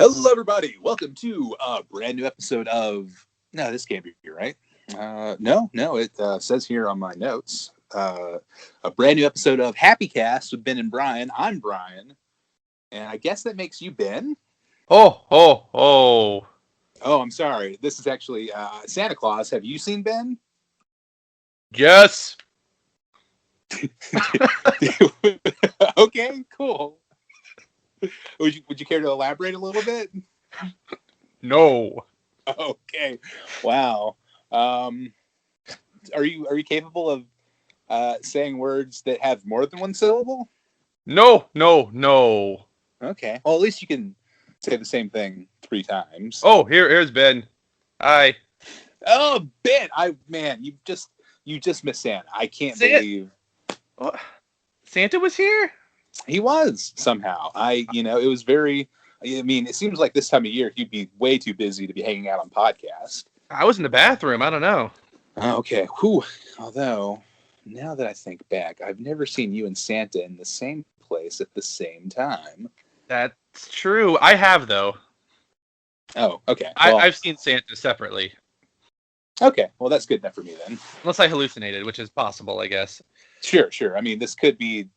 Hello, everybody. Welcome to a brand new episode of. No, this can't be right. No. It says here on my notes a brand new episode of HappyCast with Ben and Brian. I'm Brian, and I guess that makes you Ben. Oh. Oh, I'm sorry. This is actually Santa Claus. Have you seen Ben? Yes. Okay, cool. Would you care to elaborate a little bit? No. Okay. Wow. Are you capable of saying words that have more than one syllable? No. Okay. Well, at least you can say the same thing 3 times. Oh, here's Ben. Hi. Oh, Ben! You just missed Santa. I can't believe What? Santa was here? he was somehow. It was very. I mean, it seems like this time of year you'd be way too busy to be hanging out on podcast. I was in the bathroom. I don't know. Okay. Whew. Although, now that I think back, I've never seen you and Santa in the same place at the same time. That's true. I have, though. Oh, okay. Well, I've seen Santa separately. Okay. Well, that's good enough for me then. Unless I hallucinated, which is possible, I guess. Sure. I mean, this could be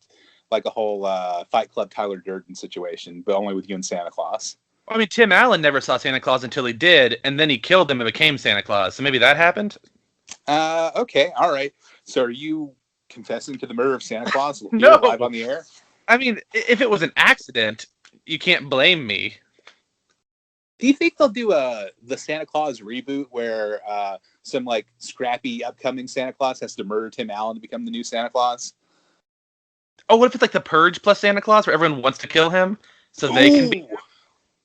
like a whole Fight Club Tyler Durden situation, but only with you and Santa Claus. I mean, Tim Allen never saw Santa Claus until he did, and then he killed him and became Santa Claus. So maybe that happened? Okay. All right. So are you confessing to the murder of Santa Claus No. live on the air? I mean, if it was an accident, you can't blame me. Do you think they'll do the Santa Claus reboot where some like scrappy upcoming Santa Claus has to murder Tim Allen to become the new Santa Claus? Oh, what if it's like the Purge plus Santa Claus, where everyone wants to kill him so they can be?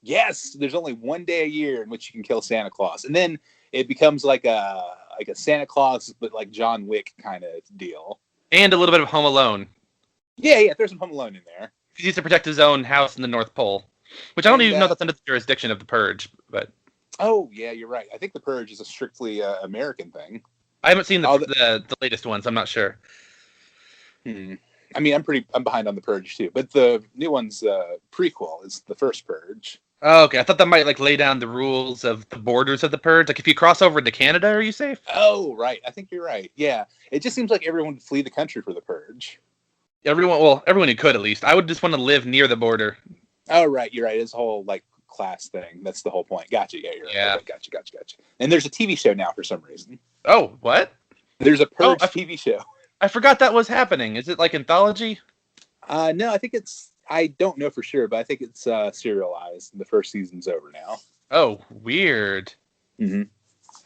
Yes, there's only one day a year in which you can kill Santa Claus, and then it becomes like a Santa Claus, but like John Wick kind of deal. And a little bit of Home Alone. Yeah, there's some Home Alone in there. He needs to protect his own house in the North Pole, which I don't even know that's under the jurisdiction of the Purge. But oh yeah, you're right. I think the Purge is a strictly American thing. I haven't seen the latest ones. I'm not sure. I mean, I'm behind on the Purge too, but the new one's prequel is the first Purge. Oh, okay. I thought that might like lay down the rules of the borders of the Purge. Like if you cross over into Canada, are you safe? Oh, right. I think you're right. Yeah, it just seems like everyone would flee the country for the Purge. Everyone who could at least. I would just want to live near the border. Oh, right. You're right. It's a whole like class thing. That's the whole point. Gotcha. Yeah, you're right. Yeah. Okay, gotcha. And there's a TV show now for some reason. Oh, what? There's a Purge TV show. I forgot that was happening. Is it like anthology? No, I think it's. I don't know for sure, but I think it's serialized. The first season's over now. Oh, weird. Mm-hmm.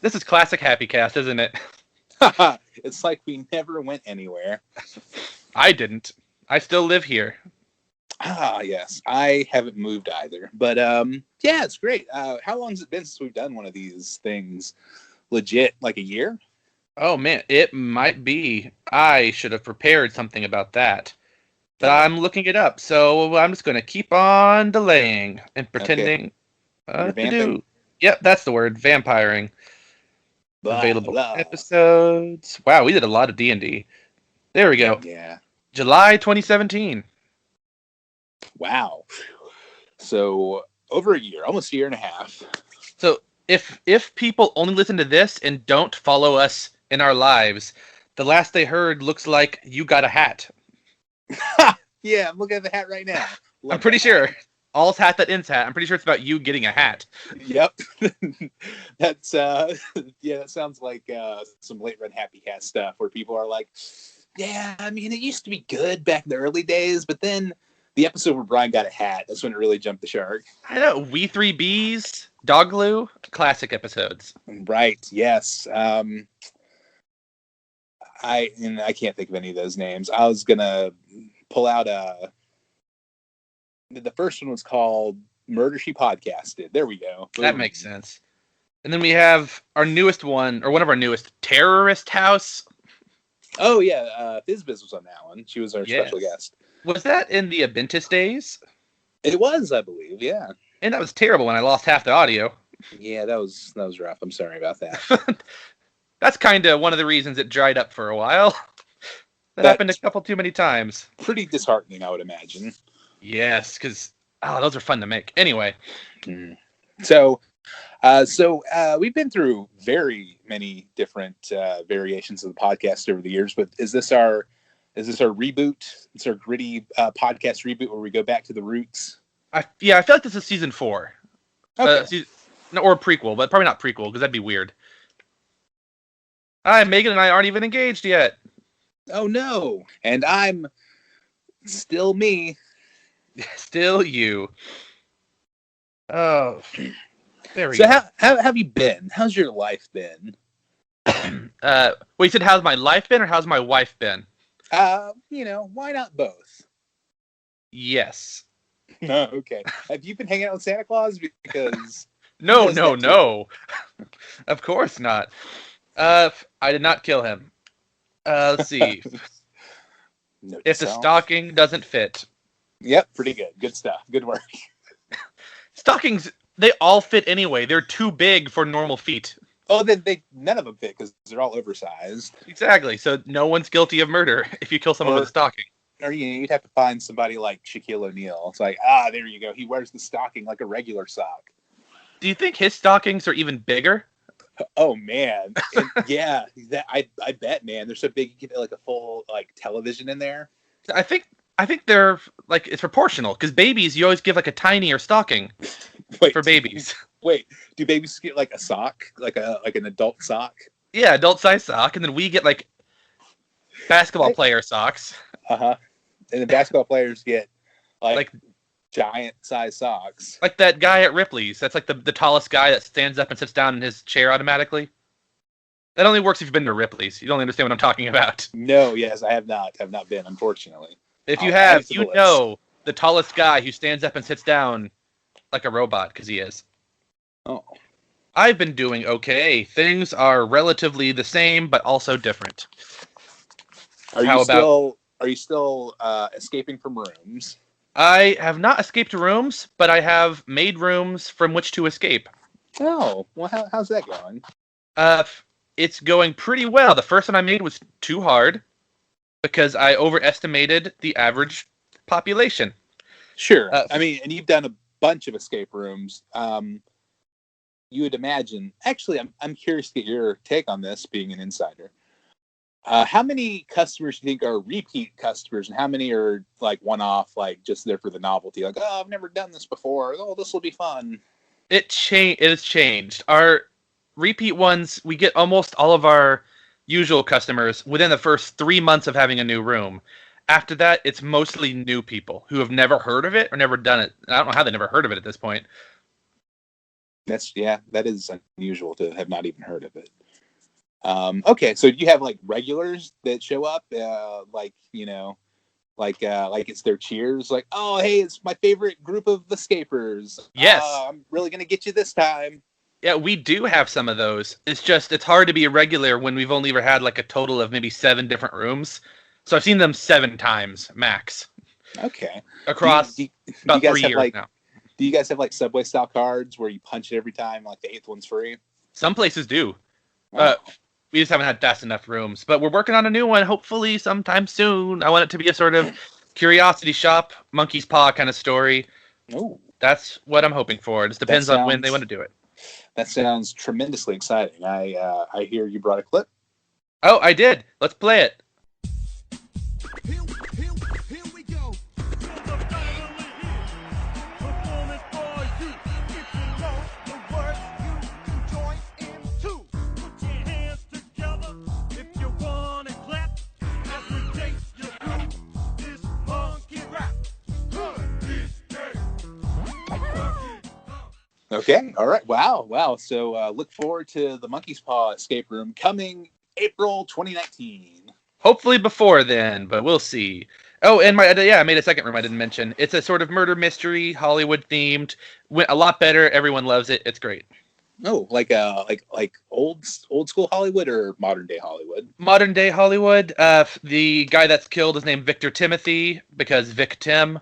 This is classic HappyCast, isn't it? It's like we never went anywhere. I didn't. I still live here. Yes. I haven't moved either. But yeah, it's great. How long has it been since we've done one of these things? Legit, like a year? Oh, man, it might be. I should have prepared something about that. But I'm looking it up, so I'm just going to keep on delaying and pretending to do. Yep, that's the word, vampiring. Available episodes. Wow, we did a lot of D&D. There we go. Yeah. July 2017. Wow. So over a year, almost a year and a half. So if people only listen to this and don't follow us in our lives, the last they heard looks like you got a hat. Yeah, I'm looking at the hat right now. I'm pretty sure. All's hat that ends hat. I'm pretty sure it's about you getting a hat. Yep. That's that sounds like some late run HappyCast stuff where people are like, yeah, I mean, it used to be good back in the early days, but then the episode where Brian got a hat, that's when it really jumped the shark. I know. We Three Bees, Dog Glue, classic episodes. Right. Yes. I can't think of any of those names. I was gonna pull out the first one was called Murder She Podcasted. There we go. Boom. That makes sense. And then we have our newest one, or one of our newest, Terrorist House. Oh yeah, Fizbiz was on that one. She was our special guest. Was that in the Abentis days? It was, I believe. Yeah. And that was terrible when I lost half the audio. Yeah, that was rough. I'm sorry about that. That's kind of one of the reasons it dried up for a while. That happened a couple too many times. Pretty disheartening, I would imagine. Yes, because Oh, those are fun to make. Anyway. So we've been through very many different variations of the podcast over the years, but is this our reboot? It's our gritty podcast reboot where we go back to the roots? I feel like this is season 4. Okay. Or a prequel, but probably not prequel because that'd be weird. Hi, Megan and I aren't even engaged yet. Oh no! And I'm still me. Still you. Oh, there we go. So how have you been? How's your life been? Well, you said how's my life been or how's my wife been? Why not both? Yes. No, okay. Have you been hanging out with Santa Claus? Because no. Of course not. I did not kill him. Let's see. If the stocking doesn't fit. Yep, pretty good. Good stuff. Good work. Stockings, they all fit anyway. They're too big for normal feet. Oh, then none of them fit because they're all oversized. Exactly. So no one's guilty of murder if you kill someone with a stocking. Or you'd have to find somebody like Shaquille O'Neal. It's like, there you go. He wears the stocking like a regular sock. Do you think his stockings are even bigger? Oh man, yeah. I bet, man. They're so big you can fit like a full like television in there. I think they're like it's proportional because babies you always give like a tinier stocking for babies. Wait, do babies get like a sock, like an adult sock? Yeah, adult size sock, and then we get like basketball player socks. And the basketball players get like giant size socks. Like that guy at Ripley's. That's like the tallest guy that stands up and sits down in his chair automatically. That only works if you've been to Ripley's. You don't understand what I'm talking about. No, yes, I have not. Have not been, unfortunately. If you have, you know the tallest guy who stands up and sits down like a robot, because he is. Oh. I've been doing okay. Things are relatively the same, but also different. Are you still escaping from rooms? I have not escaped rooms, but I have made rooms from which to escape. Oh, well, how's that going? It's going pretty well. The first one I made was too hard because I overestimated the average population. Sure. I mean, and you've done a bunch of escape rooms. You would imagine. Actually, I'm curious to get your take on this, being an insider. How many customers do you think are repeat customers, and how many are like one-off, like just there for the novelty? Like, oh, I've never done this before. Oh, this will be fun. It has changed. Our repeat ones, we get almost all of our usual customers within the first 3 months of having a new room. After that, it's mostly new people who have never heard of it or never done it. I don't know how they never heard of it at this point. That is unusual to have not even heard of it. Okay, so do you have like regulars that show up, like it's their cheers, like, oh, hey, it's my favorite group of escapers. Yes, I'm really gonna get you this time. Yeah, we do have some of those. It's hard to be a regular when we've only ever had like a total of maybe 7 different rooms. So I've seen them 7 times max. Okay. Across about 3 years now. Do you guys have like Subway style cards where you punch it every time, like the 8th one's free? Some places do. Oh. We just haven't had fast enough rooms, but we're working on a new one. Hopefully sometime soon. I want it to be a sort of curiosity shop, monkey's paw kind of story. Oh, that's what I'm hoping for. It just depends on when they want to do it. That sounds tremendously exciting. I hear you brought a clip. Oh, I did. Let's play it. Here we go. Performance for you. If you know the words, you can join in too. Put your hands together if you want to clap. As we take you through this monkey rap. Okay. All right. Wow. So look forward to the Monkey's Paw Escape Room coming April 2019. Hopefully before then, but we'll see. Oh, and I made a second room I didn't mention. It's a sort of murder mystery, Hollywood themed. Went a lot better. Everyone loves it. It's great. Oh, like old school Hollywood or modern day Hollywood? Modern day Hollywood. The guy that's killed is named Victor Timothy because Vic Tim.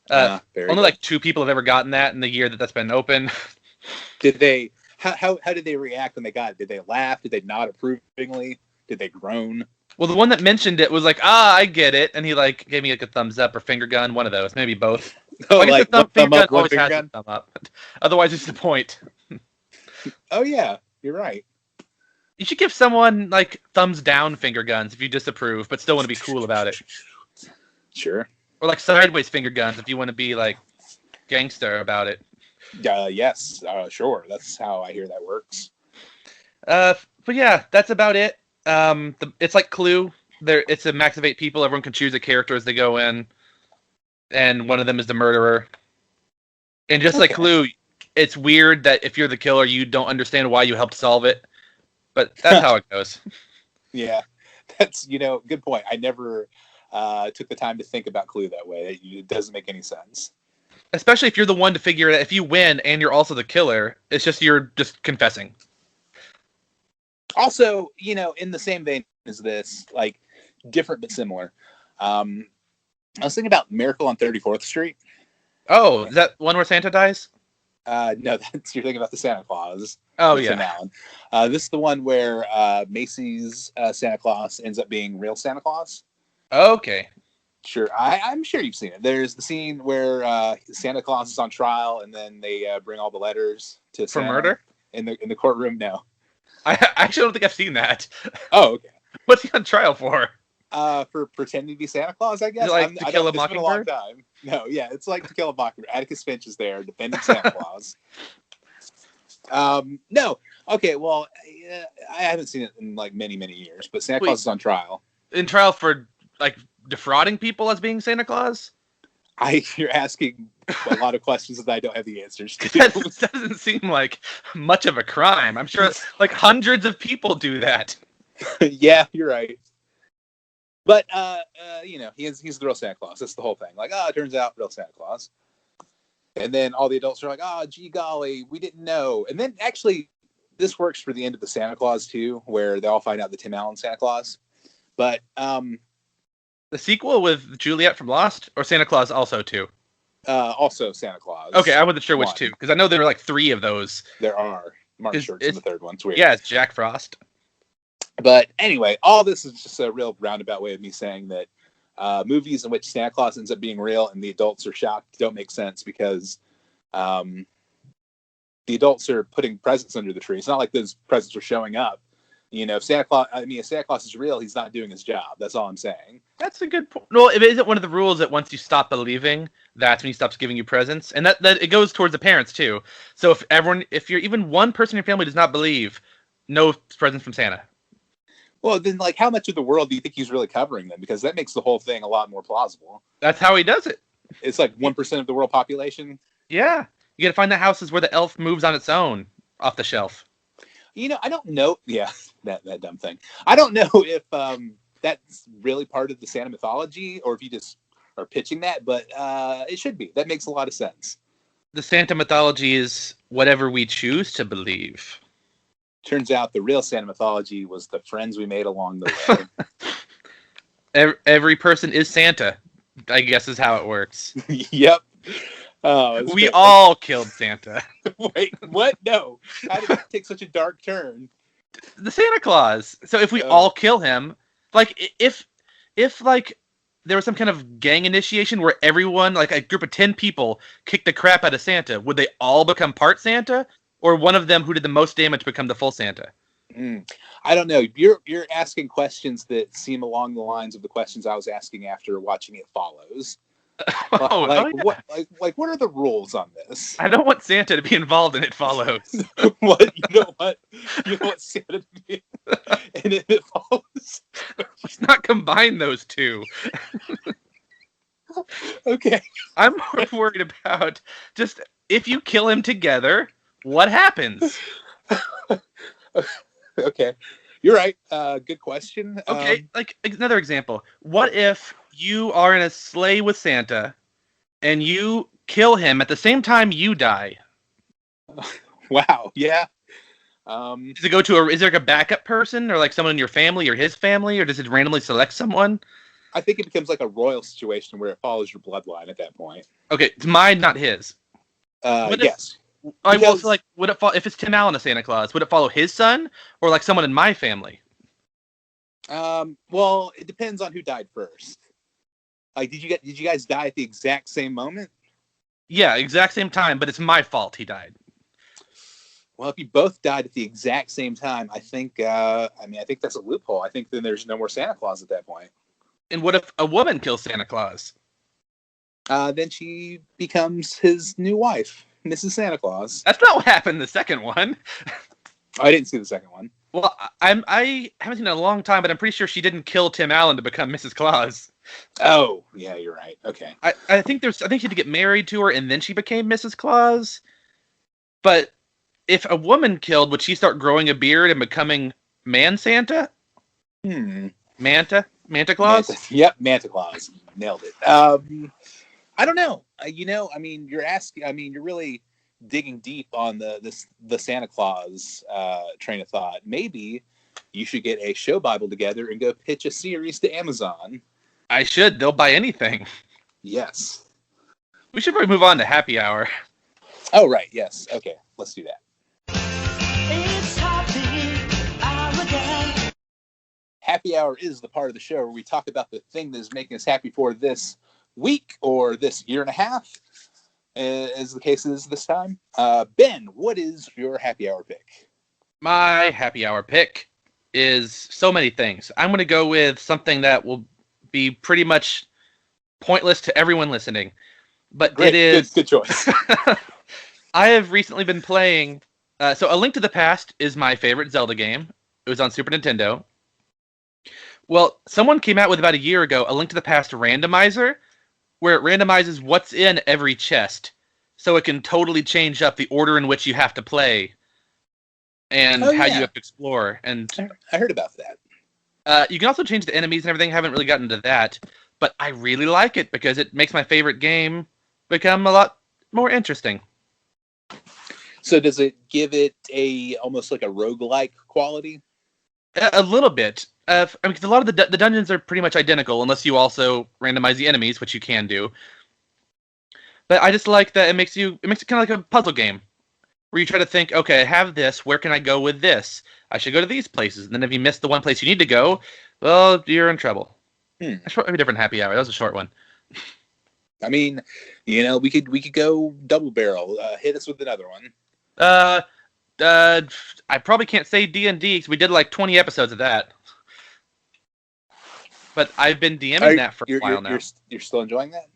Only good. Like 2 people have ever gotten that in the year that's been open. Did they? How did they react when they got it? Did they laugh? Did they nod approvingly? Did they groan? Well, the one that mentioned it was like, I get it, and he like gave me like a thumbs up or finger gun, one of those, maybe both. Oh, I guess like the one finger thumb gun up, one always finger has a gun. thumb up. Otherwise, it's the point. Oh yeah, you're right. You should give someone like thumbs down finger guns if you disapprove, but still want to be cool about it. Sure. Or like sideways finger guns if you want to be like gangster about it. Yes. Sure. That's how I hear that works. But yeah, that's about it. It's like Clue. It's a max of 8 people. Everyone can choose a character as they go in, and one of them is the murderer. And just like Okay. Clue, it's weird that if you're the killer, you don't understand why you helped solve it. But that's how it goes. Yeah, that's good point. I never took the time to think about Clue that way. It doesn't make any sense. Especially if you're the one to figure it out. If you win and you're also the killer, it's just you're just confessing. Also, in the same vein as this, like different but similar. I was thinking about Miracle on 34th Street. Oh, is that one where Santa dies? No, you're thinking about the Santa Claus. Oh, with Tim yeah. Allen. This is the one where Macy's Santa Claus ends up being real Santa Claus. Okay. Sure, I'm sure you've seen it. There's the scene where Santa Claus is on trial, and then they bring all the letters to For Santa murder? in the courtroom. No. I actually don't think I've seen that. Oh, okay. What's he on trial for? For pretending to be Santa Claus, I guess. Like To Kill a It's been a long Mockingbird? time. No, yeah, it's like To Kill a Mockingbird. Atticus Finch is there defending Santa Claus. No. Okay, well, I haven't seen it in like many, many years, but Santa Claus is on trial. In trial for like defrauding people as being Santa Claus? You're asking a lot of questions that I don't have the answers to. That doesn't seem like much of a crime. I'm sure like hundreds of people do that. Yeah, you're right. But he's the real Santa Claus. That's the whole thing. Like, it turns out real Santa Claus. And then all the adults are like, gee golly, we didn't know. And then actually, this works for the end of the Santa Claus too, where they all find out the Tim Allen Santa Claus. But the sequel with Juliet from Lost, or Santa Claus also too? Also Santa Claus. Okay, I wasn't sure which two, because I know there are like 3 of those. There are. Martin Short's in the third one. It's weird. Yeah, it's Jack Frost. But anyway, all this is just a real roundabout way of me saying that movies in which Santa Claus ends up being real and the adults are shocked don't make sense because the adults are putting presents under the tree. It's not like those presents are showing up. If Santa Claus is real, he's not doing his job. That's all I'm saying. That's a good point. No, it isn't one of the rules that once you stop believing, that's when he stops giving you presents, and that it goes towards the parents too. So if you're even one person in your family does not believe, no presents from Santa. Well, then, like, how much of the world do you think he's really covering then? Because that makes the whole thing a lot more plausible. That's how he does it. It's like 1% of the world population. Yeah, you got to find the houses where the elf moves on its own off the shelf. I don't know. Yeah, that dumb thing. I don't know if that's really part of the Santa mythology or if you just are pitching that, but it should be. That makes a lot of sense. The Santa mythology is whatever we choose to believe. Turns out the real Santa mythology was the friends we made along the way. Every person is Santa, I guess is how it works. Yep. Oh, we all killed Santa. Wait, what? No. How did it take such a dark turn? The Santa Claus. So if we all kill him, like if like there was some kind of gang initiation where everyone, like a group of 10 people, kicked the crap out of Santa, would they all become part Santa? Or one of them who did the most damage become the full Santa? I don't know. You're asking questions that seem along the lines of the questions I was asking after watching It Follows. What are the rules on this? I don't want Santa to be involved in It Follows. What? You know what? You don't want Santa to be in It Follows? Let's not combine those two. Okay. I'm more worried about just if you kill him together, what happens? Okay. You're right. Good question. Okay, like another example. What if you are in a sleigh with Santa and you kill him at the same time you die? Wow. Yeah. Does it go to is there like a backup person or like someone in your family or his family, or does it randomly select someone? I think it becomes like a royal situation where it follows your bloodline at that point. Okay, it's mine, not his. Yes. I will feel like, would it follow if it's Tim Allen, a Santa Claus? Would it follow his son or like someone in my family? Well, it depends on who died first. Like, did you guys die at the exact same moment? Yeah, exact same time, but it's my fault he died. Well, if you both died at the exact same time, I think that's a loophole. I think then there's no more Santa Claus at that point. And what if a woman kills Santa Claus? Then she becomes his new wife, Mrs. Santa Claus. That's not what happened in the second one. Oh, I didn't see the second one. Well, I haven't seen it in a long time, but I'm pretty sure she didn't kill Tim Allen to become Mrs. Claus. Oh, yeah, you're right. Okay. I think she had to get married to her and then she became Mrs. Claus. But if a woman killed, would she start growing a beard and becoming Man Santa? Manta Claus? Yep, Manta Claus. Nailed it. I don't know. You're really digging deep on the Santa Claus train of thought. Maybe you should get a show Bible together and go pitch a series to Amazon. I should. They'll buy anything. Yes. We should probably move on to Happy Hour. Oh, right. Yes. Okay. Let's do that. It's Happy Hour again. Happy Hour is the part of the show where we talk about the thing that is making us happy for this week or this year and a half, as the case is this time. Ben, what is your Happy Hour pick? My Happy Hour pick is so many things. I'm going to go with something that will be pretty much pointless to everyone listening. But Great. It is... Good choice. I have recently been playing... so A Link to the Past is my favorite Zelda game. It was on Super Nintendo. Well, someone came out with about a year ago A Link to the Past randomizer, where it randomizes what's in every chest, so it can totally change up the order in which you have to play and how you have to explore. And I heard about that. You can also change the enemies and everything. I haven't really gotten to that, but I really like it because it makes my favorite game become a lot more interesting. So does it give it almost like a roguelike quality? A little bit. Because a lot of the dungeons are pretty much identical, unless you also randomize the enemies, which you can do. But I just like that it makes it kind of like a puzzle game, where you try to think, okay, I have this, where can I go with this? I should go to these places. And then if you miss the one place you need to go, well, you're in trouble. That's probably a different Happy Hour. That was a short one. I mean, we could go double barrel. Hit us with another one. I probably can't say D&D because we did like 20 episodes of that. But I've been DMing that for a while now. You're still enjoying that?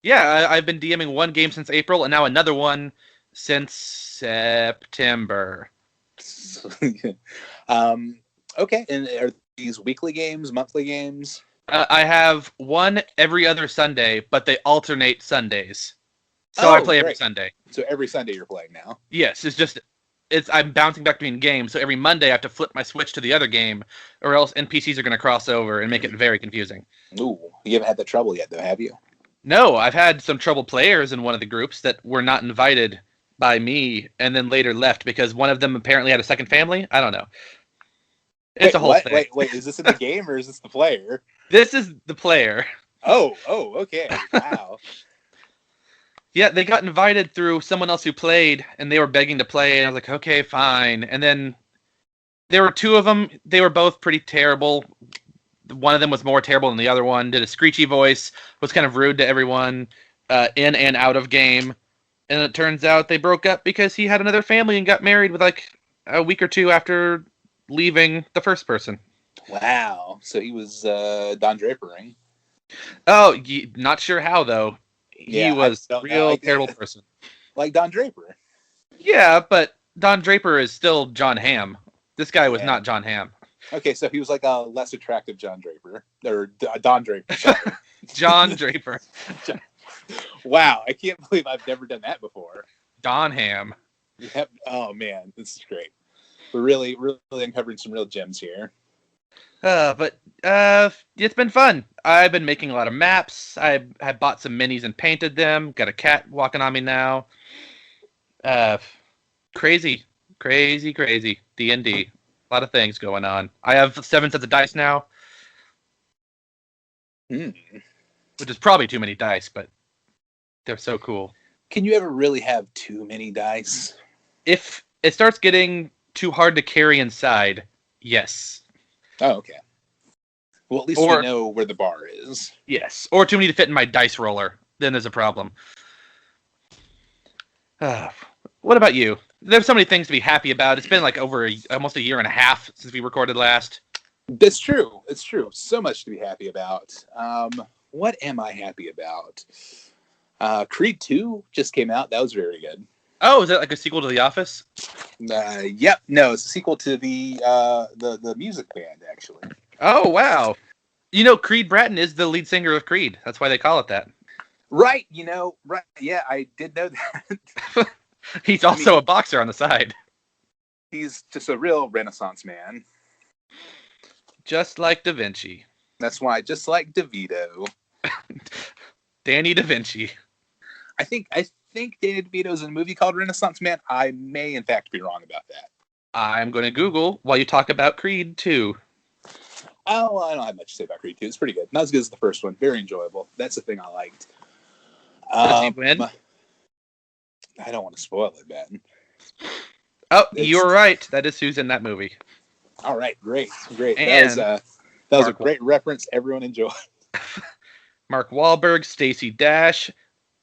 Yeah, I've been DMing one game since April, and now another one since September. Okay, and are these weekly games, monthly games? I have one every other Sunday, but they alternate Sundays. So I play every Sunday. So every Sunday you're playing now? Yes, I'm bouncing back between games, so every Monday I have to flip my switch to the other game, or else NPCs are going to cross over and make it very confusing. Ooh, you haven't had that trouble yet, though, have you? No, I've had some troubled players in one of the groups that were not invited by me, and then later left because one of them apparently had a second family. I don't know. It's a whole thing. Wait, is this in the game or is this the player? This is the player. Oh, okay. Wow. Yeah, they got invited through someone else who played, and they were begging to play, and I was like, okay, fine. And then there were two of them. They were both pretty terrible. One of them was more terrible than the other one, did a screechy voice, was kind of rude to everyone, in and out of game. And it turns out they broke up because he had another family and got married with like a week or two after leaving the first person. Wow. So he was Don Drapering. Oh, not sure how, though. He was a real terrible person. Like Don Draper. Yeah, but Don Draper is still John Hamm. This guy was not John Hamm. Okay, so he was like a less attractive John Draper. Or Don Draper, sorry. John Draper. Wow, I can't believe I've never done that before. Don Hamm. Yep. Oh, man, this is great. We're really uncovering some real gems here. But it's been fun. I've been making a lot of maps. I bought some minis and painted them. Got a cat walking on me now. Crazy. D&D. A lot of things going on. I have 7 sets of dice now. Which is probably too many dice, but they're so cool. Can you ever really have too many dice? If it starts getting too hard to carry inside, yes. Oh, okay. Well, at least we know where the bar is. Yes. Or too many to fit in my dice roller. Then there's a problem. What about you? There's so many things to be happy about. It's been like almost a year and a half since we recorded last. That's true. It's true. So much to be happy about. What am I happy about? Creed 2 just came out. That was very good. Oh, is that like a sequel to The Office? Yep. No, it's a sequel to the music band, actually. Oh, wow. Creed Bratton is the lead singer of Creed. That's why they call it that. Right. Right. Yeah, I did know that. He's also a boxer on the side. He's just a real Renaissance man. Just like Da Vinci. That's why, just like DeVito. Danny Da Vinci. I think Danny DeVito's in a movie called Renaissance Man. I may, in fact, be wrong about that. I'm going to Google while you talk about Creed 2. Oh, I don't have much to say about Creed 2. It's pretty good. Not as good as the first one. Very enjoyable. That's the thing I liked. Does he win? I don't want to spoil it, Ben. Oh, you're right. That is who's in that movie. All right, great. And that was a great reference. Everyone enjoyed. Mark Wahlberg, Stacey Dash,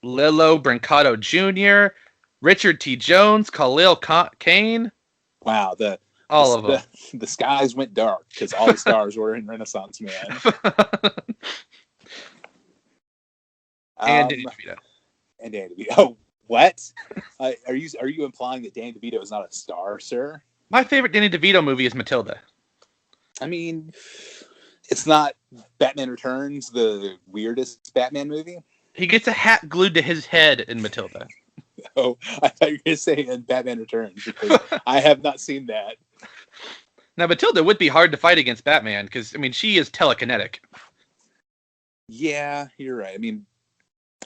Lilo Brancato Jr., Richard T. Jones, Khalil Kane. Wow, all of them. The skies went dark because all the stars were in Renaissance Man. And Danny DeVito. And Danny DeVito. Oh, what? Are you implying that Danny DeVito is not a star, sir? My favorite Danny DeVito movie is Matilda. I mean, it's not Batman Returns, the weirdest Batman movie. He gets a hat glued to his head in Matilda. Oh, I thought you were going to say in Batman Returns, because I have not seen that. Now, Matilda would be hard to fight against Batman, because, she is telekinetic. Yeah, you're right.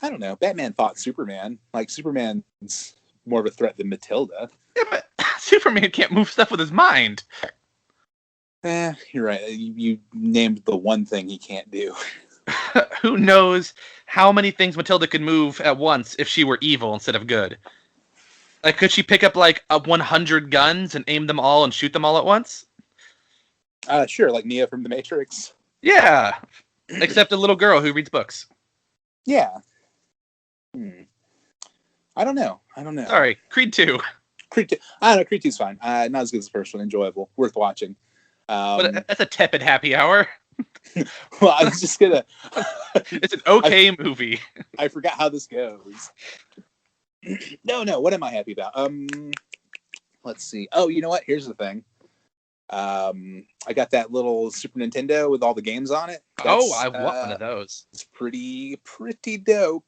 I don't know. Batman fought Superman. Like, Superman's more of a threat than Matilda. Yeah, but Superman can't move stuff with his mind. You're right. You named the one thing he can't do. Who knows how many things Matilda could move at once if she were evil instead of good? Like, could she pick up, 100 guns and aim them all and shoot them all at once? Sure, like Neo from The Matrix. Yeah, except a little girl who reads books. Yeah. I don't know. Sorry, Creed 2. Creed 2. I don't know. Creed 2's fine. Not as good as the first one. Enjoyable. Worth watching. But that's a tepid happy hour. Well, I was just gonna. It's an okay movie. I forgot how this goes. No. What am I happy about? Let's see. Oh, you know what? Here's the thing. I got that little Super Nintendo with all the games on it. I want one of those. It's pretty dope.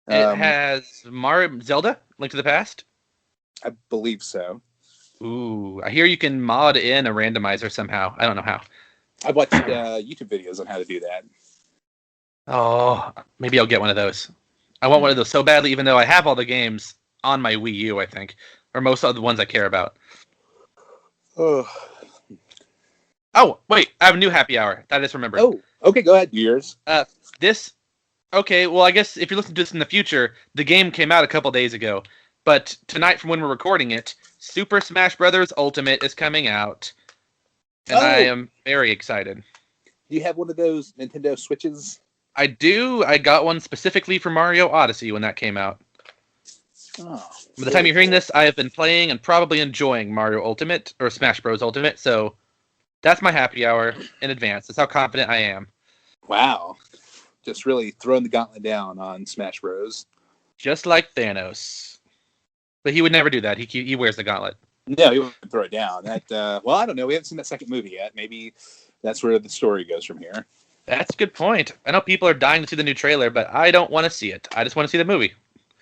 It has Zelda, Link to the Past? I believe so. Ooh, I hear you can mod in a randomizer somehow. I don't know how. I've watched YouTube videos on how to do that. Oh, maybe I'll get one of those. I want one of those so badly, even though I have all the games on my Wii U, I think. Or most of the ones I care about. Oh, wait, I have a new happy hour. That is remembered. Oh, okay, go ahead. Yours. Okay, well, I guess if you're listening to this in the future, the game came out a couple days ago. But tonight, from when we're recording it, Super Smash Bros. Ultimate is coming out. And I am very excited. Do you have one of those Nintendo Switches? I do. I got one specifically for Mario Odyssey when that came out. Oh, by the time you're hearing this, I have been playing and probably enjoying Mario Ultimate, or Smash Bros. Ultimate, so that's my happy hour in advance. That's how confident I am. Wow. Just really throwing the gauntlet down on Smash Bros. Just like Thanos. But he would never do that. He wears the gauntlet. No, he wouldn't throw it down. Well, I don't know. We haven't seen that second movie yet. Maybe that's where the story goes from here. That's a good point. I know people are dying to see the new trailer, but I don't want to see it. I just want to see the movie.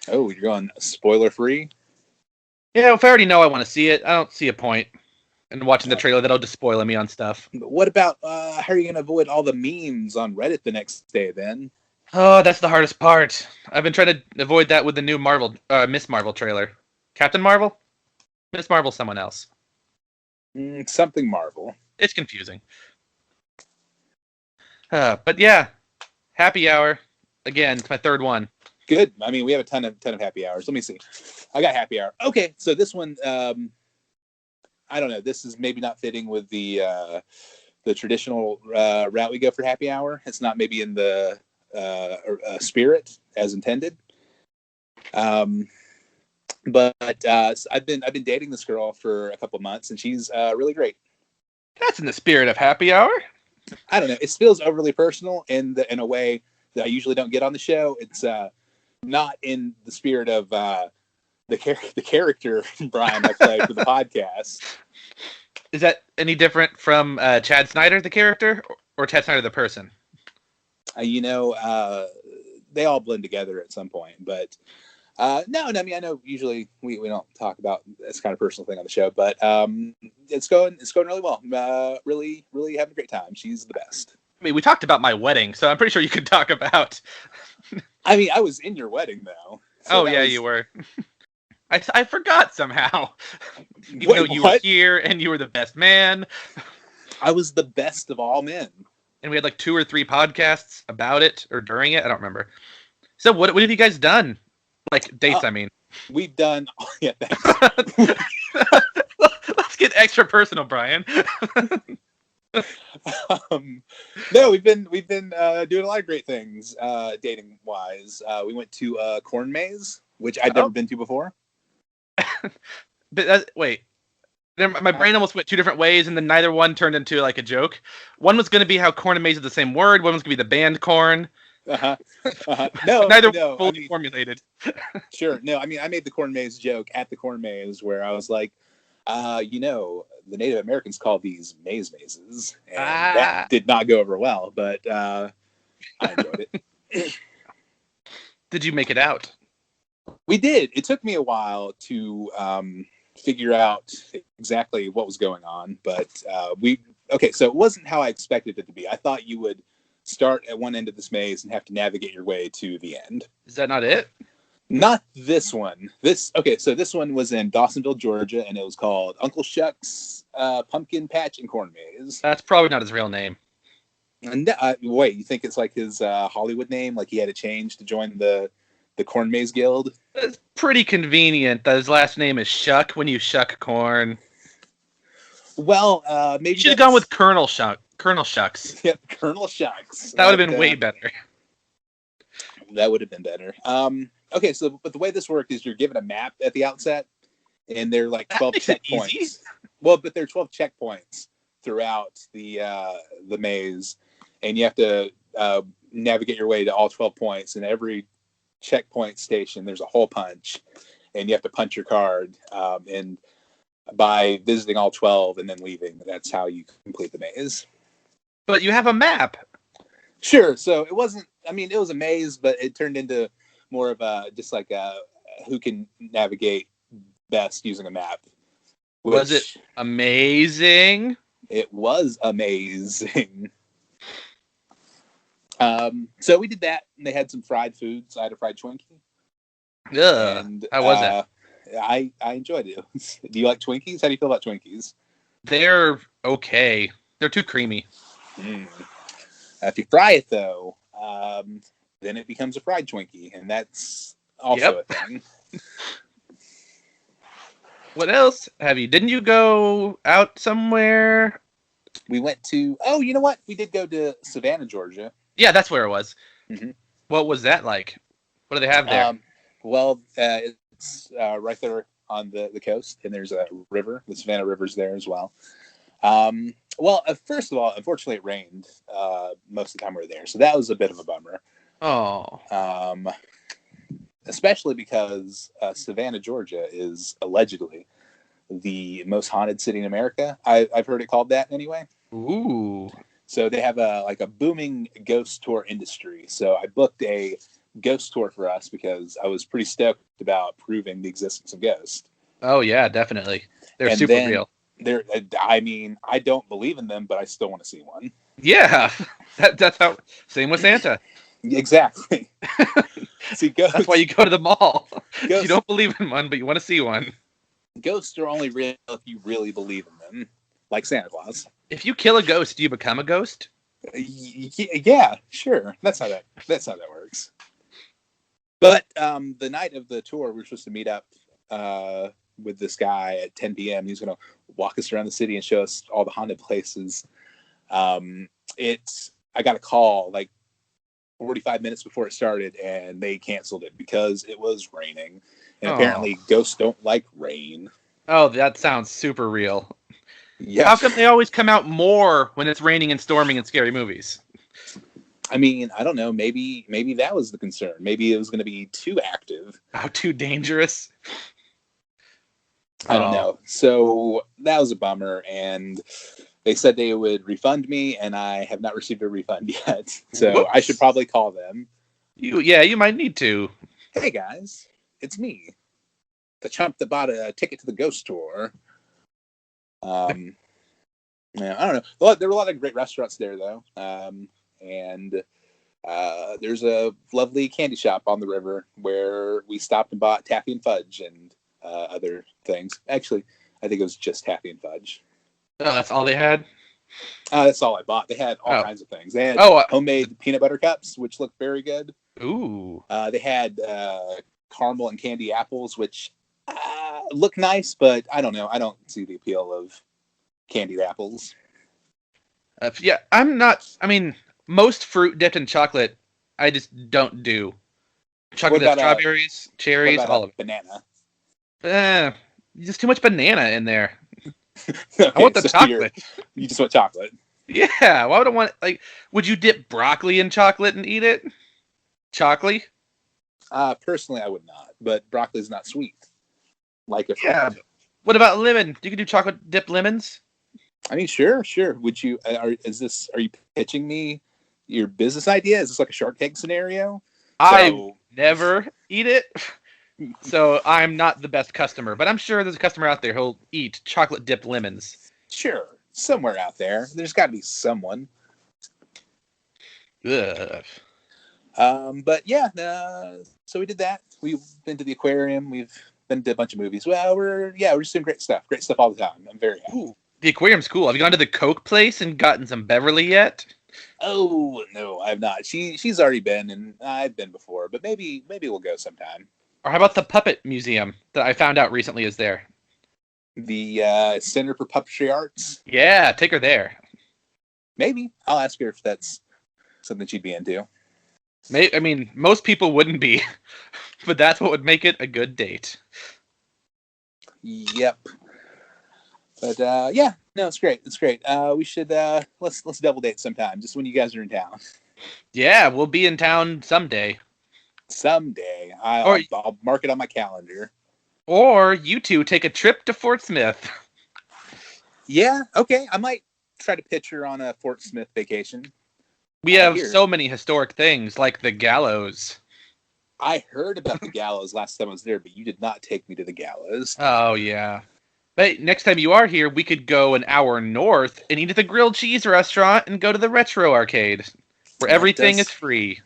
Oh, you're going spoiler-free? Yeah, if I already know I want to see it, I don't see a point in watching the trailer that'll just spoil me on stuff. What about, how are you going to avoid all the memes on Reddit the next day, then? Oh, that's the hardest part. I've been trying to avoid that with the new Miss Marvel trailer. Captain Marvel? Miss Marvel, someone else. Something Marvel. It's confusing. But yeah, happy hour. Again, it's my third one. Good. We have a ton of happy hours. Let me see. I got happy hour. Okay, so this one, I don't know. This is maybe not fitting with the traditional route we go for happy hour. It's not maybe in the spirit as intended. But I've been dating this girl for a couple of months, and she's really great. That's in the spirit of happy hour. I don't know. It feels overly personal in a way that I usually don't get on the show. It's not in the spirit of the character Brian I play for the podcast. Is that any different from Chad Snyder, the character, or Chad Snyder, the person? They all blend together at some point, but no. I mean, I know usually we don't talk about this kind of personal thing on the show, but it's going really well. Really having a great time. She's the best. I mean, we talked about my wedding, so I'm pretty sure you could talk about. I mean, I was in your wedding though. So you were. I forgot somehow. Even though you were here and you were the best man. I was the best of all men. And we had like 2 or 3 podcasts about it or during it. I don't remember. So what have you guys done? Like dates, I mean. We've done. Yeah, thanks. Let's get extra personal, Brian. No, we've been doing a lot of great things dating wise. We went to Corn Maze, which I'd never been to before. But wait, my brain almost went 2 different ways, and then neither one turned into like a joke. One was going to be how corn and maze are the same word. One was going to be the band Corn. No, neither fully formulated. Sure, no. I mean, I made the Corn Maze joke at the Corn Maze where I was like, the Native Americans call these mazes, and that did not go over well, but I enjoyed it. Did you make it out? We did. It took me a while to figure out exactly what was going on, but so it wasn't how I expected it to be. I thought you would start at one end of this maze and have to navigate your way to the end. Is that not it? Not this one. So this one was in Dawsonville, Georgia, and it was called Uncle Shucks Pumpkin Patch and Corn Maze. That's probably not his real name. And wait, you think it's like his Hollywood name? Like he had to change to join the Corn Maze Guild? It's pretty convenient that his last name is Shuck when you shuck corn. Well, maybe you should have gone with Colonel Shucks. Colonel Shucks. Yep, Colonel Shucks. That would have been way better. That would have been better. Okay, but the way this worked is you're given a map at the outset, and they're like 12 checkpoints. Well, but there are 12 checkpoints throughout the maze, and you have to navigate your way to all 12 points. And every checkpoint station, there's a hole punch, and you have to punch your card. And by visiting all 12 and then leaving, that's how you complete the maze. But you have a map. Sure. So it wasn't. I mean, it was a maze, but it turned into more of just like who can navigate best using a map. Was it amazing? It was amazing. So we did that, and they had some fried foods. I had a fried Twinkie. And how was it? I enjoyed it. Do you like Twinkies? How do you feel about Twinkies? They're okay. They're too creamy. If you fry it, though, then it becomes a fried Twinkie, and that's also a thing. What else have you? Didn't you go out somewhere? We went to... Oh, you know what? We did go to Savannah, Georgia. Yeah, that's where it was. Mm-hmm. What was that like? What do they have there? It's right there on the coast, and there's a river. The Savannah River's there as well. First of all, unfortunately, it rained most of the time we were there, so that was a bit of a bummer. Oh. Especially because Savannah, Georgia, is allegedly the most haunted city in America. I've heard it called that anyway. Ooh. So they have a booming ghost tour industry. So I booked a ghost tour for us because I was pretty stoked about proving the existence of ghosts. Oh yeah, definitely. They're super real. I don't believe in them, but I still want to see one. Yeah, that's how. Same with Santa. Exactly. See, ghosts. That's why you go to the mall. Ghosts, you don't believe in one, but you want to see one. Ghosts are only real if you really believe in them, like Santa Claus. If you kill a ghost, do you become a ghost? Yeah, sure. That's how that works. But the night of the tour, we were supposed to meet up with this guy at 10 p.m. He's going to walk us around the city and show us all the haunted places. I got a call like 45 minutes before it started, and they canceled it because it was raining. And Oh. apparently ghosts don't like rain. Oh, that sounds super real. Yeah. How come they always come out more when it's raining and storming in scary movies? I mean, I don't know. Maybe that was the concern. Maybe it was going to be too active. How too dangerous? I don't know. So that was a bummer, and they said they would refund me, and I have not received a refund yet. So Whoops. I should probably call them. You might need to. Hey guys, it's me, the chump that bought a ticket to the ghost tour. Yeah, I don't know. There were a lot of great restaurants there, though. And there's a lovely candy shop on the river where we stopped and bought taffy and fudge and other things. Actually, I think it was just taffy and fudge. Oh, that's all they had? That's all I bought. They had all kinds of things. They had homemade peanut butter cups, which looked very good. Ooh. They had caramel and candy apples, which look nice, but I don't know. I don't see the appeal of candied apples. Yeah, I'm not. I mean, most fruit dipped in chocolate, I just don't do. Chocolate, strawberries, cherries, all of it. Banana. Just too much banana in there. Okay, I want the chocolate. You just want chocolate. Yeah, why would I want? Like, would you dip broccoli in chocolate and eat it? Chocolate? Personally, I would not. But broccoli is not sweet. Like a fruit. Yeah. What about lemon? You could do chocolate dipped lemons. I mean, sure. Would you? Are you pitching me your business idea? Is this like a Shark Tank scenario? I never eat it, so I'm not the best customer. But I'm sure there's a customer out there who'll eat chocolate dipped lemons. Sure, somewhere out there. There's got to be someone. Ugh. But yeah, so we did that. We've been to the aquarium. We've been to a bunch of movies. Well, we're just doing great stuff all the time. I'm very happy. Ooh, the aquarium's cool. Have you gone to the Coke place and gotten some Beverly yet? Oh no, I've not. She's already been, and I've been before. But maybe we'll go sometime. Or how about the Puppet Museum that I found out recently is there? The Center for Puppetry Arts. Yeah, take her there. Maybe I'll ask her if that's something she'd be into. I mean, most people wouldn't be, but that's what would make it a good date. Yep. But yeah, no, it's great. It's great. We should let's double date sometime, just when you guys are in town. Yeah, we'll be in town someday. Someday, I'll mark it on my calendar. Or you two take a trip to Fort Smith. Yeah, okay. I might try to pitch her on a Fort Smith vacation. We have so many historic things, like the gallows. I heard about the gallows last time I was there, but you did not take me to the gallows. Oh, yeah. But next time you are here, we could go an hour north and eat at the grilled cheese restaurant and go to the retro arcade, where everything is free.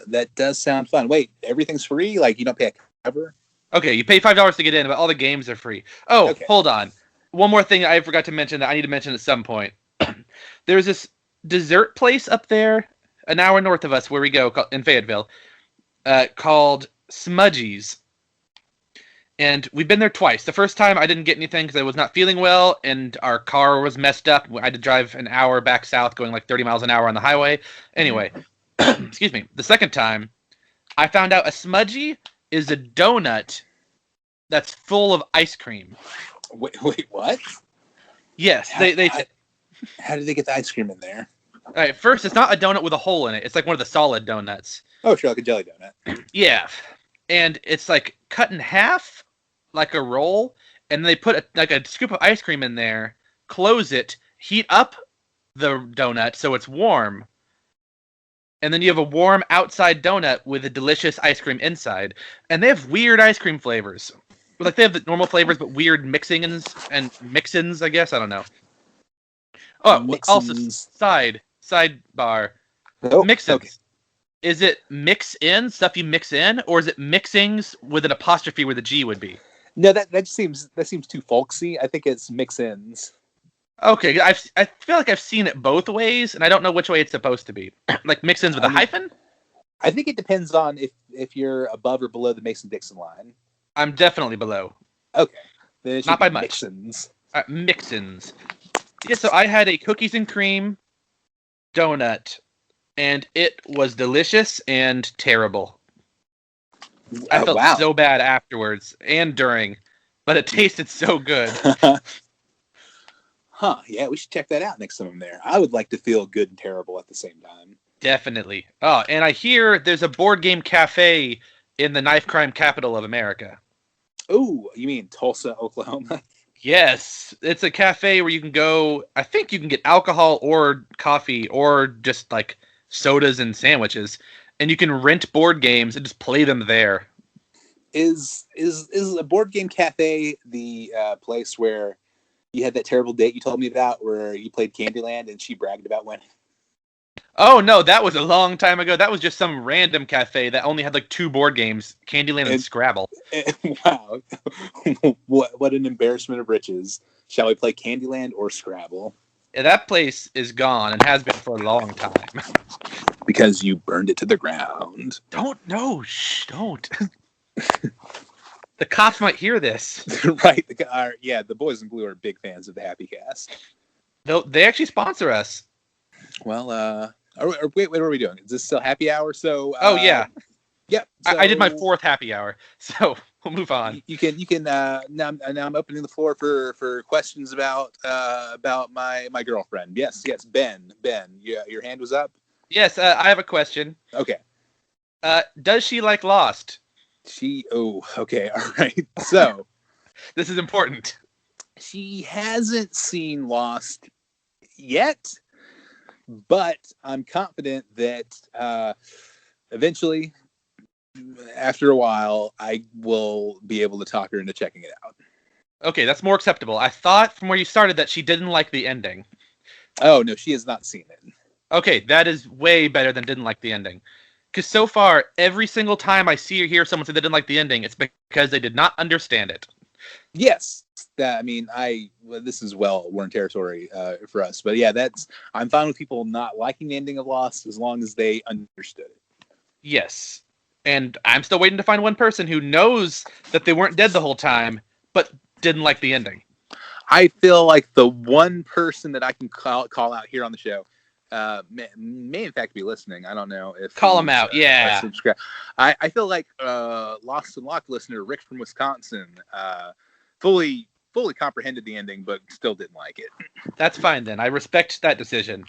That does sound fun. Wait, everything's free? Like, you don't pay a cover? Okay, you pay $5 to get in, but all the games are free. Oh, okay. Hold on. One more thing I forgot to mention that I need to mention at some point. There's this dessert place up there, an hour north of us, where we go in Fayetteville, called Smudgy's. And we've been there twice. The first time I didn't get anything because I was not feeling well, and our car was messed up. I had to drive an hour back south, going like 30 miles an hour on the highway. Anyway, excuse me. The second time, I found out a Smudgy is a donut that's full of ice cream. Wait, what? Yes, how did they get the ice cream in there? All right, first, it's not a donut with a hole in it. It's like one of the solid donuts. Oh, sure, like a jelly donut. Yeah, and it's like cut in half, like a roll, and they put a scoop of ice cream in there, close it, heat up the donut so it's warm, and then you have a warm outside donut with a delicious ice cream inside. And they have weird ice cream flavors. Like, they have the normal flavors, but weird mixins, I guess. I don't know. Oh, mixins. Also, sidebar. Oh, mixins. Okay. Is it mix in, stuff you mix in, or is it mixings with an apostrophe where the G would be? No, that seems too folksy. I think it's mix-ins. Okay, I feel like I've seen it both ways, and I don't know which way it's supposed to be. Like mix-ins with a hyphen? I think it depends on if you're above or below the Mason-Dixon line. I'm definitely below. Okay. Then it not by much. Mix-ins. Mix-ins. Yeah, so I had a cookies and cream donut and it was delicious and terrible. I felt wow. so bad afterwards and during, but it tasted so good. Huh, yeah, we should check that out next time I'm there. I would like to feel good and terrible at the same time. Definitely. Oh, and I hear there's a board game cafe in the knife crime capital of America. Oh, you mean Tulsa, Oklahoma? Yes, it's a cafe where you can go. I think you can get alcohol or coffee or just like sodas and sandwiches, and you can rent board games and just play them there. Is a board game cafe the place where you had that terrible date you told me about, where you played Candyland and she bragged about winning? Oh no, that was a long time ago. That was just some random cafe that only had like 2 board games, Candyland and Scrabble. Wow, what an embarrassment of riches. Shall we play Candyland or Scrabble? Yeah, that place is gone and has been for a long time. Because you burned it to the ground. Don't The cops might hear this. Right. The boys in blue are big fans of the HappyCast. They actually sponsor us. Well, wait, what are we doing? Is this still happy hour? So. Oh yeah. Yep. So, I did my 4th happy hour, so we'll move on. You can. Now I'm opening the floor for questions about my girlfriend. Yes. Ben. Your hand was up. Yes, I have a question. Okay. Does she like Lost? Okay, all right. So, this is important. She hasn't seen Lost yet, but I'm confident that eventually, after a while, I will be able to talk her into checking it out. Okay, that's more acceptable. I thought from where you started that she didn't like the ending. Oh, no, she has not seen it. Okay, that is way better than didn't like the ending. Because so far, every single time I see or hear someone say they didn't like the ending, it's because they did not understand it. Yes, this is well-worn territory for us. But yeah, I'm fine with people not liking the ending of Lost as long as they understood it. Yes, and I'm still waiting to find one person who knows that they weren't dead the whole time, but didn't like the ending. I feel like the one person that I can call out here on the show may in fact be listening. I don't know if call him out. Yeah, subscribe. I feel like Lost and Locked listener Rick from Wisconsin fully comprehended the ending, but still didn't like it. That's fine then. I respect that decision.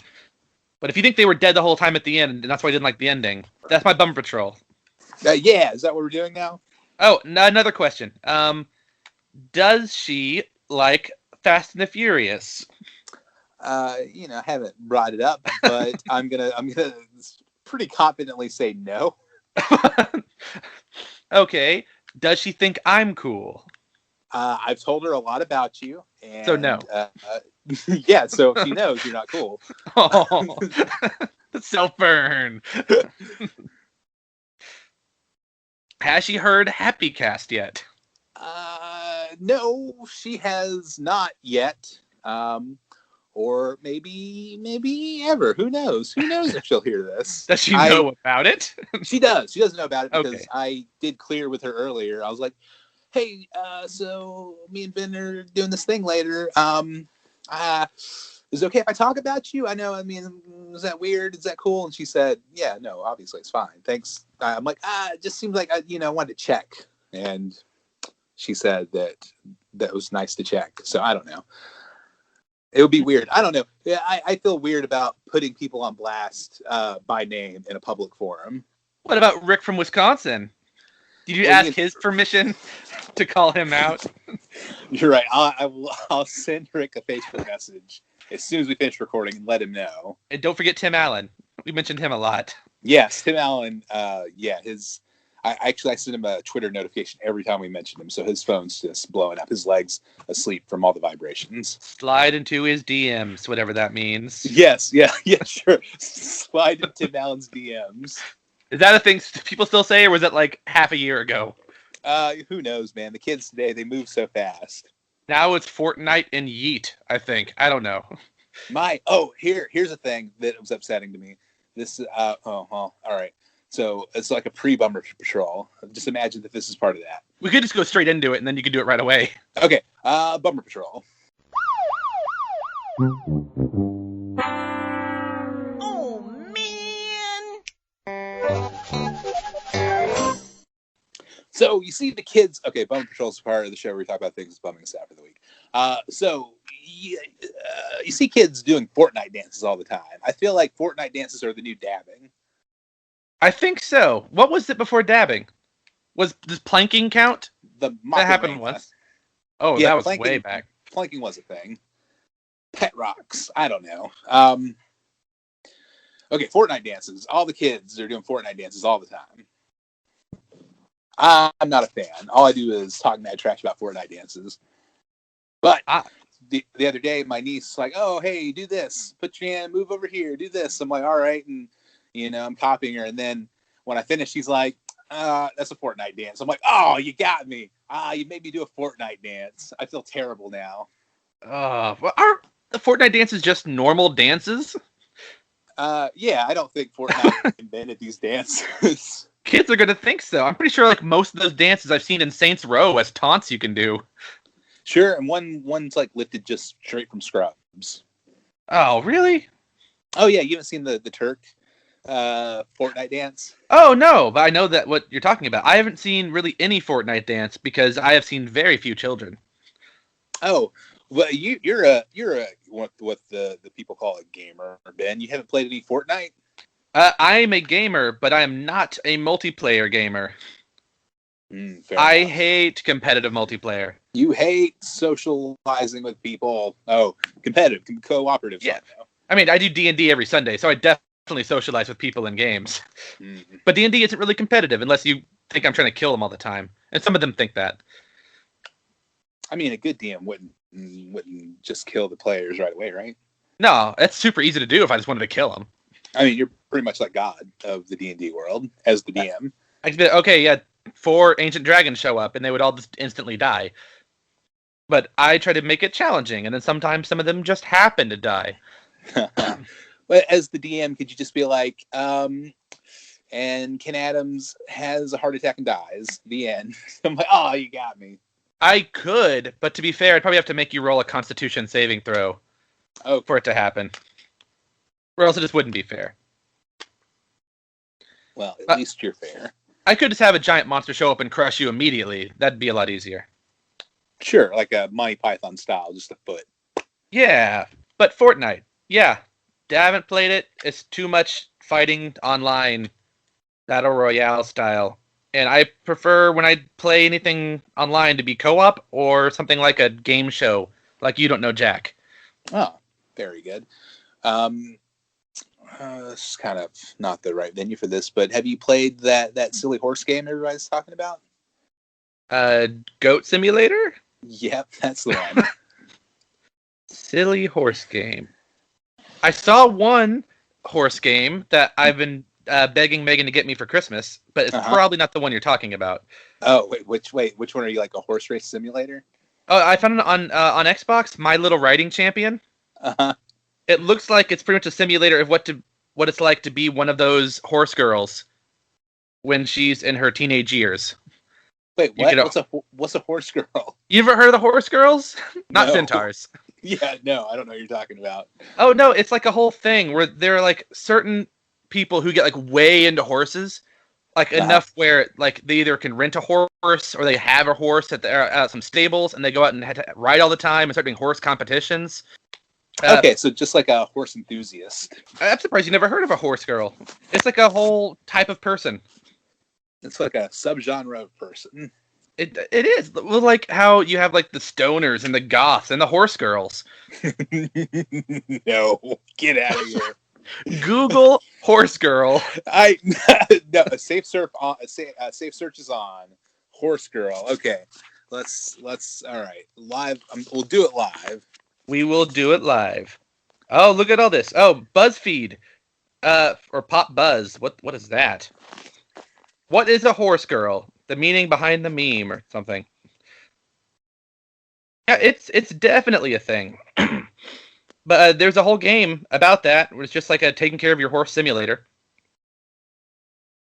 But if you think they were dead the whole time at the end, and that's why I didn't like the ending, that's my bumper patrol. Yeah, is that what we're doing now? Oh, another question. Does she like Fast and the Furious? I haven't brought it up, but I'm gonna pretty confidently say no. Okay. Does she think I'm cool? I've told her a lot about you, and so no. Yeah, so if she knows you're not cool. Oh, the self-burn. Has she heard HappyCast yet? No, she has not yet. Or maybe ever. Who knows? Who knows if she'll hear this? Does she know about it? She does. She doesn't know about it because okay. I did clear with her earlier. I was like, hey, so me and Ben are doing this thing later. Is it okay if I talk about you? I know, is that weird? Is that cool? And she said, yeah, no, obviously it's fine. Thanks. I'm like, it just seems like, I wanted to check. And she said that was nice to check. So I don't know. It would be weird. I don't know. Yeah, I feel weird about putting people on blast by name in a public forum. What about Rick from Wisconsin? Did you ask his permission to call him out? You're right. I'll send Rick a Facebook message as soon as we finish recording and let him know. And don't forget Tim Allen. We mentioned him a lot. Yes, Tim Allen. I send him a Twitter notification every time we mention him, so his phone's just blowing up. His leg's asleep from all the vibrations. Slide into his DMs, whatever that means. Yes, yeah, sure. Slide into Tim Allen's DMs. Is that a thing people still say, or was that like half a year ago? Who knows, man? The kids today, they move so fast. Now it's Fortnite and Yeet, I think. I don't know. Here's a thing that was upsetting to me. This, all right. So it's like a pre-bumper patrol. Just imagine that this is part of that. We could just go straight into it, and then you could do it right away. Okay, bumper patrol. Oh, man! So you see the kids. Okay, Bum Patrol's part of the show where we talk about things bumming us out for the week. You see kids doing Fortnite dances all the time. I feel like Fortnite dances are the new dabbing. I think so. What was it before dabbing? Does planking count? That happened once. Oh, yeah, that was way back. Planking was a thing. Pet rocks. I don't know. Okay, Fortnite dances. All the kids are doing Fortnite dances all the time. I'm not a fan. All I do is talk mad trash about Fortnite dances. But the other day, my niece was like, "Oh, hey, do this. Put your hand, move over here, do this." I'm like, "All right," and I'm copying her. And then when I finish, she's like, "That's a Fortnite dance." I'm like, "Oh, you got me. You made me do a Fortnite dance. I feel terrible now." Well, are the Fortnite dances just normal dances? Yeah, I don't think Fortnite invented these dances. Kids are gonna think so. I'm pretty sure like most of those dances I've seen in Saints Row as taunts you can do. Sure, and one's like lifted just straight from Scrubs. Oh, really? Oh yeah, you haven't seen the Turk Fortnite dance? Oh no, but I know that what you're talking about. I haven't seen really any Fortnite dance because I have seen very few children. Oh, well, you're what the people call a gamer, Ben. You haven't played any Fortnite? I'm a gamer, but I am not a multiplayer gamer. I hate competitive multiplayer. You hate socializing with people. Oh, competitive, cooperative. Yeah. I mean, I do D&D every Sunday, so I definitely socialize with people in games. But D&D isn't really competitive unless you think I'm trying to kill them all the time. And some of them think that. I mean, a good DM wouldn't just kill the players right away, right? No, that's super easy to do if I just wanted to kill them. I mean, you're pretty much like God of the D&D world as the DM. I could be okay, yeah, 4 ancient dragons show up and they would all just instantly die. But I try to make it challenging, and then sometimes some of them just happen to die. But as the DM, could you just be like, and Ken Adams has a heart attack and dies. The end. I'm like, oh, you got me. I could, but to be fair, I'd probably have to make you roll a Constitution saving throw for it to happen. Or else it just wouldn't be fair. Well, at least you're fair. I could just have a giant monster show up and crush you immediately. That'd be a lot easier. Sure, like a Monty Python style, just a foot. Yeah, but Fortnite. Yeah, I haven't played it. It's too much fighting online, battle royale style. And I prefer when I play anything online to be co-op or something like a game show, like You Don't Know Jack. Oh, very good. This is kind of not the right venue for this, but have you played that silly horse game everybody's talking about? Goat Simulator? Yep, that's the one. Silly horse game. I saw one horse game that I've been begging Megan to get me for Christmas, but it's probably not the one you're talking about. Oh, which one are you, like a horse race simulator? Oh, I found it on Xbox, My Little Riding Champion. Uh-huh. It looks like it's pretty much a simulator of what it's like to be one of those horse girls when she's in her teenage years. Wait, what? What's a horse girl? You ever heard of the horse girls? Not No. centaurs. Yeah, no, I don't know what you're talking about. Oh, no, it's like a whole thing where there are like certain people who get like way into horses, like enough where like they either can rent a horse or they have a horse at some stables and they go out and ride all the time and start doing horse competitions. Okay, so just like a horse enthusiast. I'm surprised you never heard of a horse girl. It's like a whole type of person. It's like a subgenre of person. It is. Well, like how you have like the stoners and the goths and the horse girls. No, get out of here. Google horse girl. No, a safe search is on horse girl. Okay, let's all right, live. We'll do it live. We will do it live. Oh, look at all this. Oh, BuzzFeed, or Pop Buzz. What is that? What is a horse girl? The meaning behind the meme or something. Yeah, it's definitely a thing. But there's a whole game about that. It's just like a taking care of your horse simulator.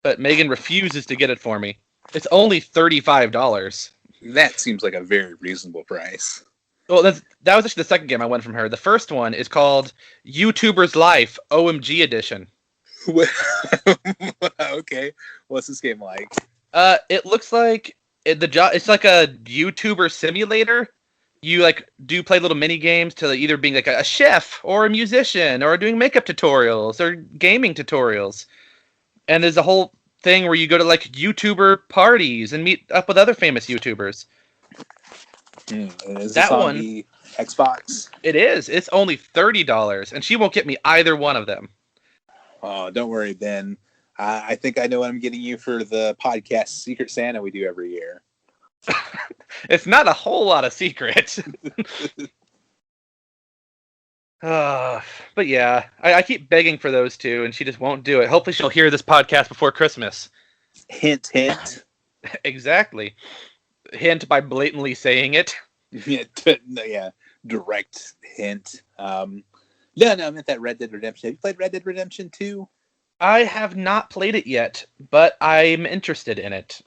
But Megan refuses to get it for me. It's only $35. That seems like a very reasonable price. Well, that was actually the second game I won from her. The first one is called YouTuber's Life OMG Edition. Okay, what's this game like? It looks like It's like a YouTuber simulator. You like do play little mini games to either being like a chef or a musician or doing makeup tutorials or gaming tutorials. And there's a whole thing where you go to like YouTuber parties and meet up with other famous YouTubers. Is this That on one, the Xbox? it is. It's only $30, and she won't get me either one of them. Oh, don't worry, Ben. I think I know what I'm getting you for the podcast Secret Santa we do every year. It's not a whole lot of secret. But yeah, I keep begging for those two, and she just won't do it. Hopefully she'll hear this podcast before Christmas. Hint, hint. Exactly. Hint by blatantly saying it. Yeah, direct hint. No, I meant that Red Dead Redemption. Have you played Red Dead Redemption 2? I have not played it yet, but I'm interested in it.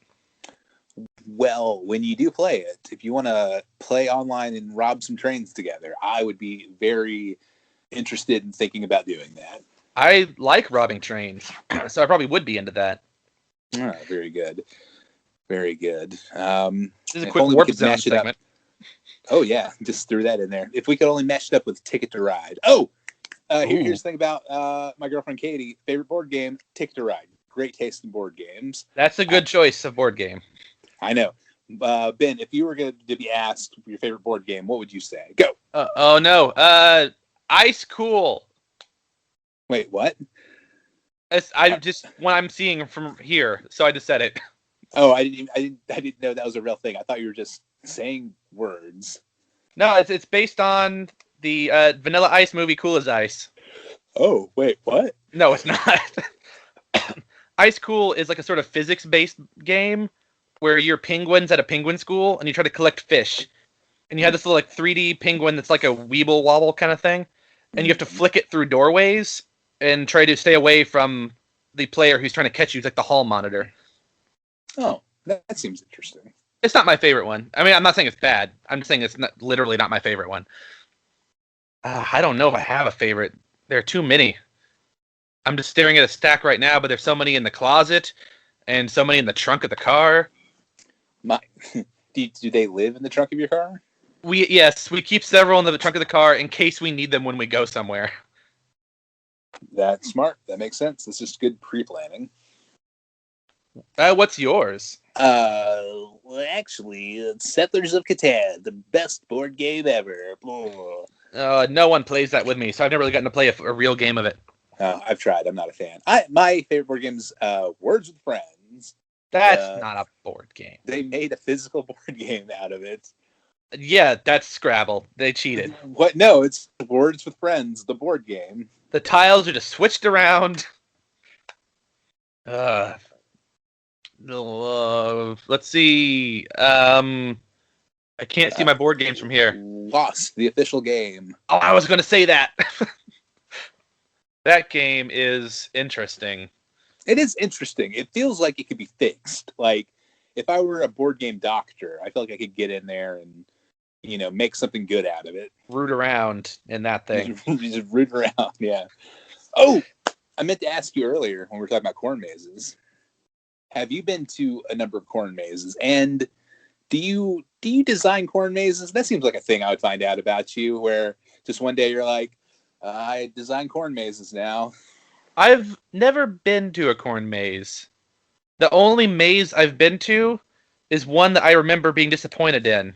Well, when you do play it, if you want to play online and rob some trains together, I would be very interested in thinking about doing that. I like robbing trains, so I probably would be into that. Oh, very good. Very good. This is a if quick only we warp could zone mash it up. segment. Oh, yeah. Just threw that in there. If we could only mesh it up with Ticket to Ride. Oh, here's the thing about my girlfriend Katie. Favorite board game, Ticket to Ride. Great taste in board games. That's a good choice of board game. I know. Ben, if you were going to be asked your favorite board game, what would you say? Go. Oh no. Ice Cool. Wait, what? I just when I'm seeing from here, so I just said it. Oh, I didn't know that was a real thing. I thought you were just saying words. No, it's based on the Vanilla Ice movie Cool as Ice. Oh, wait, what? No, it's not. Ice Cool is like a sort of physics-based game where you're penguins at a penguin school and you try to collect fish. And you have this little like 3D penguin that's like a weeble wobble kind of thing. And you have to flick it through doorways and try to stay away from the player who's trying to catch you, like the hall monitor. Oh, that seems interesting. It's not my favorite one. I mean, I'm not saying it's bad. I'm just saying it's literally not my favorite one. I don't know if I have a favorite. There are too many. I'm just staring at a stack right now, but there's so many in the closet and so many in the trunk of the car. Do they live in the trunk of your car? Yes, we keep several in the trunk of the car in case we need them when we go somewhere. That's smart. That makes sense. That's just good pre-planning. What's yours? Well, actually, Settlers of Catan, the best board game ever. No one plays that with me, so I've never really gotten to play a real game of it. I've tried. I'm not a fan. My favorite board game is Words with Friends. That's not a board game. They made a physical board game out of it. Yeah, that's Scrabble. They cheated. What? No, it's Words with Friends, the board game. The tiles are just switched around. Let's see. I can't see my board games from here. Lost, the official game. Oh, I was going to say that. That game is interesting. It is interesting. It feels like it could be fixed. Like, if I were a board game doctor, I feel like I could get in there and, make something good out of it. Root around in that thing. Just root around, yeah. Oh, I meant to ask you earlier when we were talking about corn mazes. Have you been to a number of corn mazes? And do you design corn mazes? That seems like a thing I would find out about you, where just one day you're like, I design corn mazes now. I've never been to a corn maze. The only maze I've been to is one that I remember being disappointed in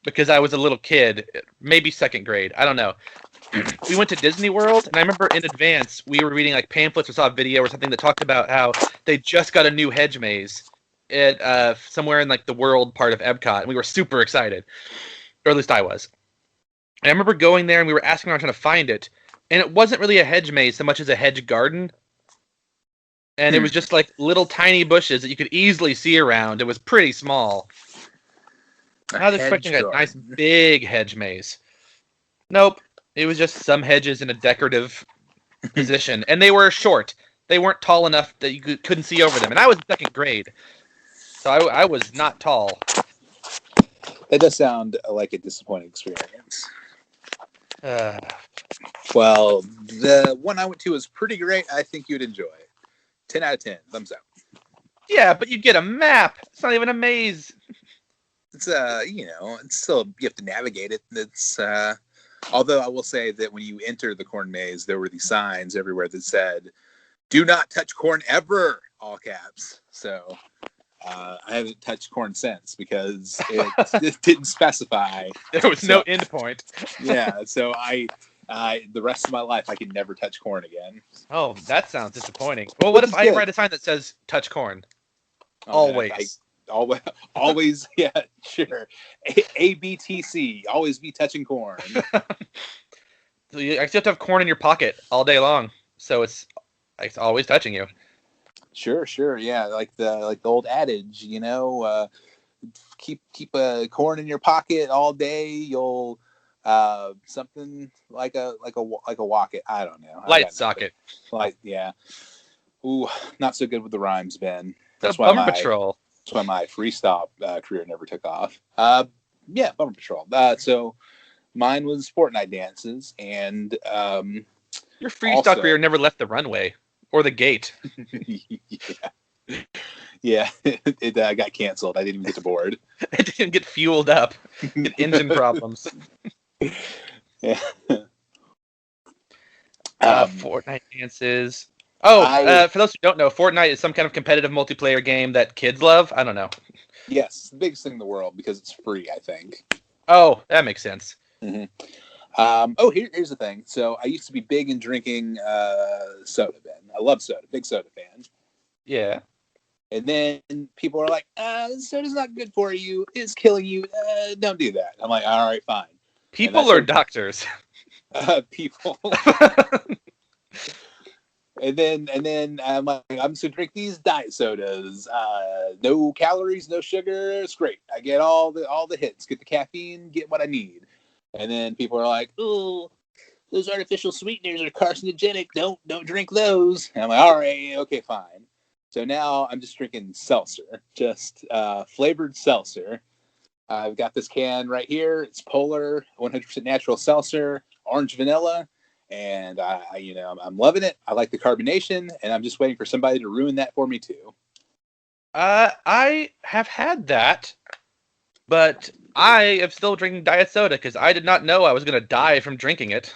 because I was a little kid, maybe second grade. I don't know. We went to Disney World, and I remember in advance we were reading like pamphlets or saw a video or something that talked about how they just got a new hedge maze at somewhere in like the world part of Epcot, and we were super excited, or at least I was. And I remember going there, and we were asking around trying to find it, and it wasn't really a hedge maze so much as a hedge garden. And it was just like little tiny bushes that you could easily see around. It was pretty small. I was expecting a nice big hedge maze. Nope. It was just some hedges in a decorative position. And they were short. They weren't tall enough that you couldn't see over them. And I was in second grade. So I was not tall. That does sound like a disappointing experience. Well, the one I went to was pretty great. I think you'd enjoy it. 10 out of 10. Thumbs up. Yeah, but you get a map. It's not even a maze. It's it's still, you have to navigate it. It's although I will say that when you enter the corn maze, there were these signs everywhere that said, "Do not touch corn ever," all caps. So I haven't touched corn since because it didn't specify. There was no end point. Yeah, so I the rest of my life I can never touch corn again. Oh, that sounds disappointing. Well, what if I write a sign that says "touch corn"? Always. Always, yeah, sure. ABTC, always be touching corn. So you actually have to have corn in your pocket all day long, so it's always touching you. Sure, yeah, like the old adage, keep corn in your pocket all day. You'll something like a walk-it. I don't know. Light socket. Yeah. Ooh, not so good with the rhymes, Ben. That's Bummer Patrol. That's why my freestyle career never took off. Yeah, Bummer Patrol. So mine was Fortnite-dances, and your freestyle career never left the runway or the gate. Yeah, it got canceled. I didn't even get to board. It didn't get fueled up. Get engine problems. Yeah. Fortnite-dances. Oh, for those who don't know, Fortnite is some kind of competitive multiplayer game that kids love. I don't know. Yes, the biggest thing in the world because it's free, I think. Oh, that makes sense. Mm-hmm. Here's the thing. So I used to be big in drinking soda, Ben. I love soda. Big soda fan. Yeah. And then people are like, soda's not good for you. It's killing you. Don't do that. I'm like, all right, fine. People are doctors? People. And then I'm like, I'm just gonna drink these diet sodas. No calories, no sugar. It's great. I get all the hits. Get the caffeine. Get what I need. And then people are like, "Oh, those artificial sweeteners are carcinogenic. Don't drink those." And I'm like, "All right, okay, fine." So now I'm just drinking seltzer, just flavored seltzer. I've got this can right here. It's Polar, 100% natural seltzer, orange vanilla. And I'm loving it. I like the carbonation, and I'm just waiting for somebody to ruin that for me too. I have had that, but I am still drinking diet soda because I did not know I was going to die from drinking it.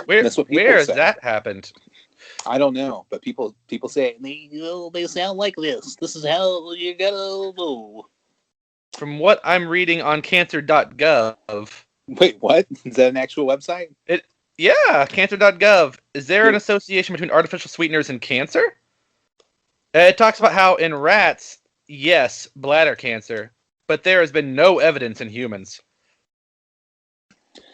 Where has that happened? I don't know, but people say they sound like this. This is how you gotta go. From what I'm reading on cancer.gov. Wait, what? Is that an actual website? Yeah, cancer.gov. Is there an association between artificial sweeteners and cancer? It talks about how in rats, yes, bladder cancer, but there has been no evidence in humans.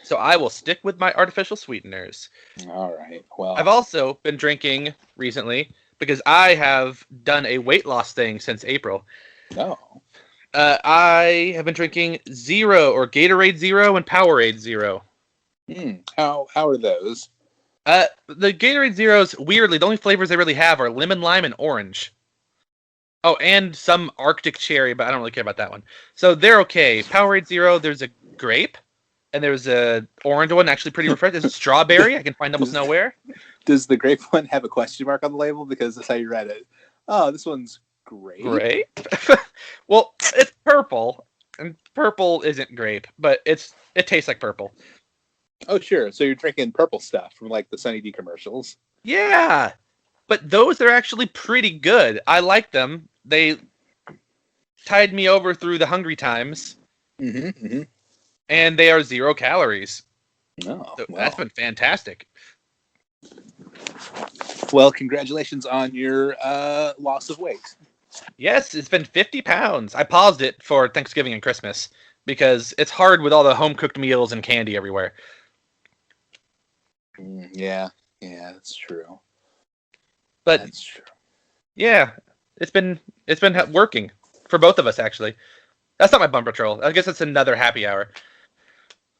So I will stick with my artificial sweeteners. All right. Well, I've also been drinking recently because I have done a weight loss thing since April. Oh. I have been drinking Zero or Gatorade Zero and Powerade Zero. How are those? The Gatorade Zeros, weirdly, the only flavors they really have are lemon, lime, and orange. Oh, and some Arctic cherry, but I don't really care about that one. So they're okay. Powerade Zero, there's a grape, and there's a orange one, actually pretty refreshing. There's a strawberry. I can find almost nowhere. Does the grape one have a question mark on the label? Because that's how you read it. Oh, this one's grape. Grape? Well, it's purple, and purple isn't grape, but it tastes like purple. Oh, sure. So you're drinking purple stuff from like the Sunny D commercials. Yeah, but those are actually pretty good. I like them. They tied me over through the hungry times. Mm-hmm. And they are 0 calories. Oh, so that's been fantastic. Well, congratulations on your loss of weight. Yes, it's been 50 pounds. I paused it for Thanksgiving and Christmas because it's hard with all the home-cooked meals and candy everywhere. Yeah, that's true. But that's true. Yeah, it's been working for both of us, actually. That's not my Bumper Patrol. I guess it's another happy hour.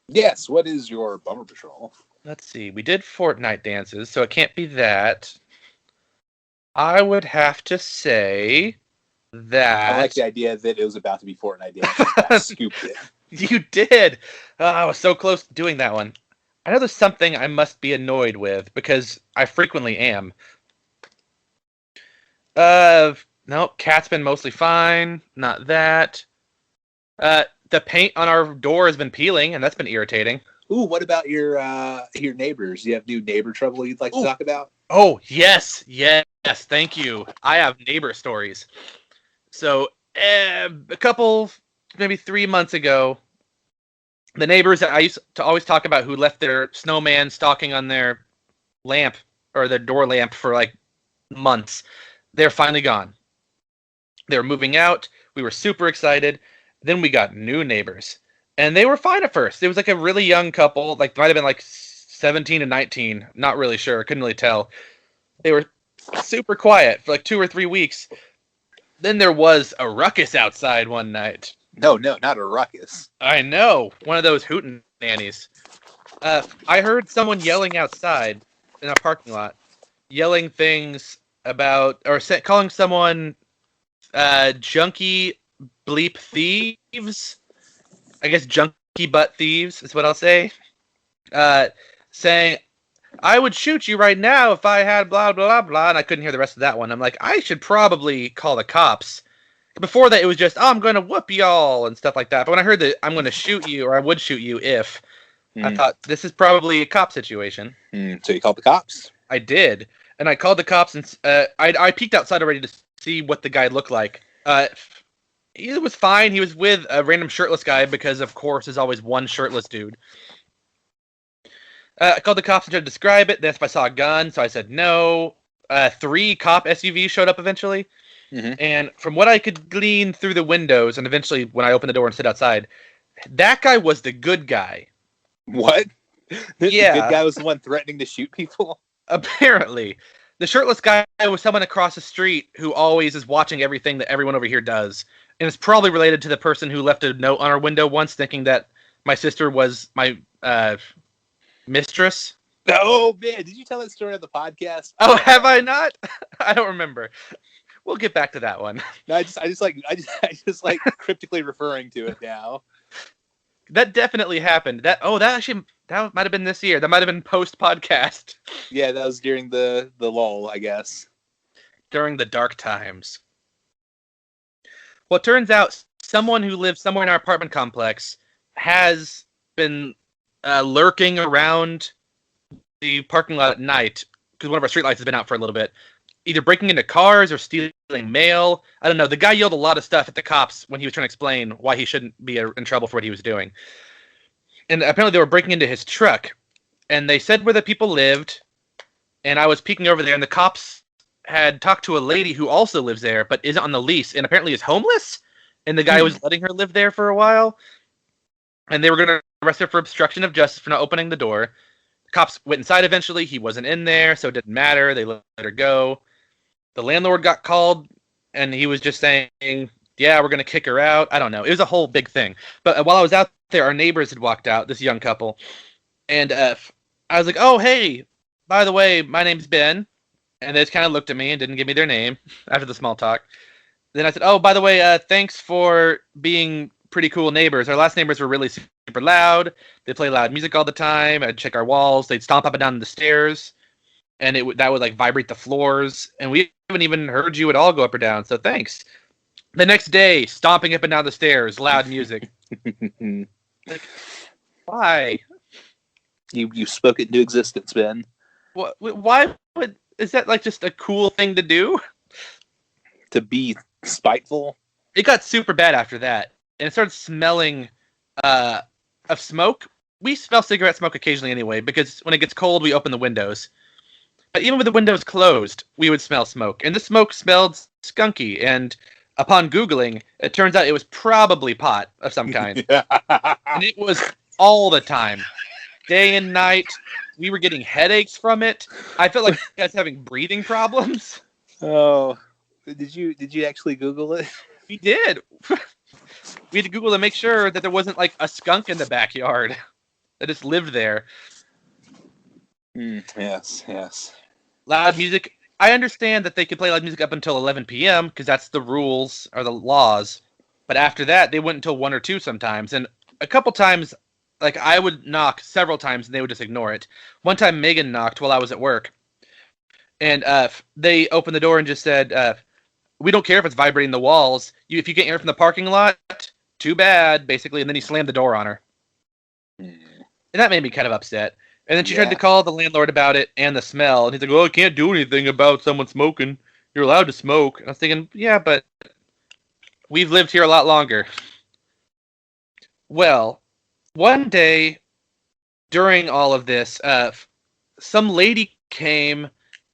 Yes, what is your Bumper Patrol? Let's see. We did Fortnite-dances, so it can't be that. I would have to say that... I like the idea that it was about to be Fortnite-dances. I scooped it. You did! I was so close to doing that one. I know there's something I must be annoyed with, because I frequently am. Nope, cat's been mostly fine. Not that. The paint on our door has been peeling, and that's been irritating. Ooh, what about your neighbors? Do you have new neighbor trouble you'd like to talk about? Oh, yes, thank you. I have neighbor stories. So, a couple, maybe 3 months ago, the neighbors that I used to always talk about who left their snowman stocking on their lamp or their door lamp for like months, they're finally gone. They were moving out. We were super excited. Then we got new neighbors, and they were fine at first. It was like a really young couple, like might have been like 17 and 19. Not really sure. Couldn't really tell. They were super quiet for like 2 or 3 weeks. Then there was a ruckus outside one night. No, not a ruckus. I know, one of those hootin' nannies. I heard someone yelling outside in a parking lot, yelling things about, or calling someone junkie bleep thieves. I guess junkie butt thieves is what I'll say. Saying, I would shoot you right now if I had blah, blah, blah, and I couldn't hear the rest of that one. I'm like, I should probably call the cops. Before that, it was just, I'm going to whoop y'all and stuff like that. But when I heard that I'm going to shoot you, or I would shoot you if, I thought, this is probably a cop situation. So you called the cops? I did. And I called the cops, and I peeked outside already to see what the guy looked like. He was fine. He was with a random shirtless guy because, of course, there's always one shirtless dude. I called the cops and tried to describe it. Then if I saw a gun, so I said no. 3 cop SUVs showed up eventually. Mm-hmm. And from what I could glean through the windows, and eventually when I opened the door and stood outside, that guy was the good guy. What? The Yeah. good guy was the one threatening to shoot people? Apparently. The shirtless guy was someone across the street who always is watching everything that everyone over here does. And it's probably related to the person who left a note on our window once thinking that my sister was my mistress. Oh, man. Did you tell that story on the podcast? Oh, have I not? I don't remember. We'll get back to that one. No, I just like cryptically referring to it now. That definitely happened. That might have been this year. That might have been post podcast. Yeah, that was during the lull, I guess. During the dark times. Well, it turns out someone who lives somewhere in our apartment complex has been lurking around the parking lot at night because one of our streetlights has been out for a little bit. Either breaking into cars or stealing mail. I don't know. The guy yelled a lot of stuff at the cops when he was trying to explain why he shouldn't be in trouble for what he was doing. And apparently they were breaking into his truck. And they said where the people lived. And I was peeking over there, and the cops had talked to a lady who also lives there, but isn't on the lease, and apparently is homeless. And the guy was letting her live there for a while. And they were going to arrest her for obstruction of justice for not opening the door. The cops went inside eventually. He wasn't in there, so it didn't matter. They let her go. The landlord got called, and he was just saying, yeah, we're going to kick her out. I don't know. It was a whole big thing. But while I was out there, our neighbors had walked out, this young couple. And I was like, oh, hey, by the way, my name's Ben. And they just kind of looked at me and didn't give me their name after the small talk. Then I said, oh, by the way, thanks for being pretty cool neighbors. Our last neighbors were really super loud. They play loud music all the time. I'd check our walls. They'd stomp up and down the stairs. And that would like vibrate the floors, and we haven't even heard you at all go up or down. So thanks. The next day, stomping up and down the stairs, loud music. Like, why? You spoke it into existence, Ben. Why is that like just a cool thing to do? To be spiteful. It got super bad after that, and it started smelling of smoke. We smell cigarette smoke occasionally anyway, because when it gets cold, we open the windows. But even with the windows closed, we would smell smoke. And the smoke smelled skunky. And upon Googling, it turns out it was probably pot of some kind. And it was all the time. Day and night. We were getting headaches from it. I felt like I was having breathing problems. Oh. Did you actually Google it? We did. We had to Google to make sure that there wasn't like a skunk in the backyard that just lived there. Yes. Loud music. I understand that they could play loud music up until 11 p.m. because that's the rules or the laws. But after that, they went until 1 or 2 sometimes. And a couple times, like I would knock several times and they would just ignore it. One time Megan knocked while I was at work. And they opened the door and just said, we don't care if it's vibrating the walls. If you get air from the parking lot, too bad, basically. And then he slammed the door on her. And that made me kind of upset. And then she tried to call the landlord about it and the smell. And he's like, well, I can't do anything about someone smoking. You're allowed to smoke. And I was thinking, yeah, but we've lived here a lot longer. Well, one day during all of this, some lady came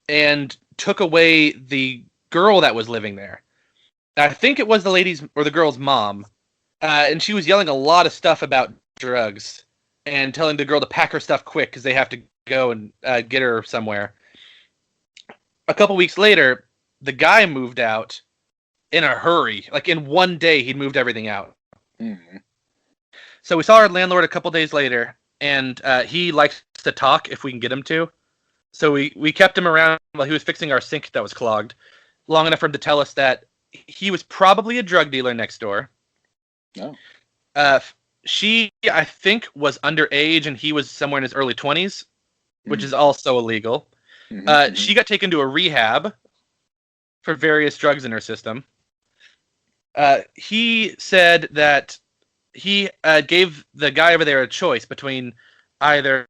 and took away the girl that was living there. I think it was the lady's or the girl's mom. And she was yelling a lot of stuff about drugs and telling the girl to pack her stuff quick because they have to go and get her somewhere. A couple weeks later, the guy moved out in a hurry. Like in one day, he'd moved everything out. So we saw our landlord a couple days later, and he likes to talk if we can get him to. So we kept him around while he was fixing our sink that was clogged, long enough for him to tell us that he was probably a drug dealer next door. No. She, I think, was underage, and he was somewhere in his early 20s, which is also illegal. She got taken to a rehab for various drugs in her system. He said that he gave the guy over there a choice between either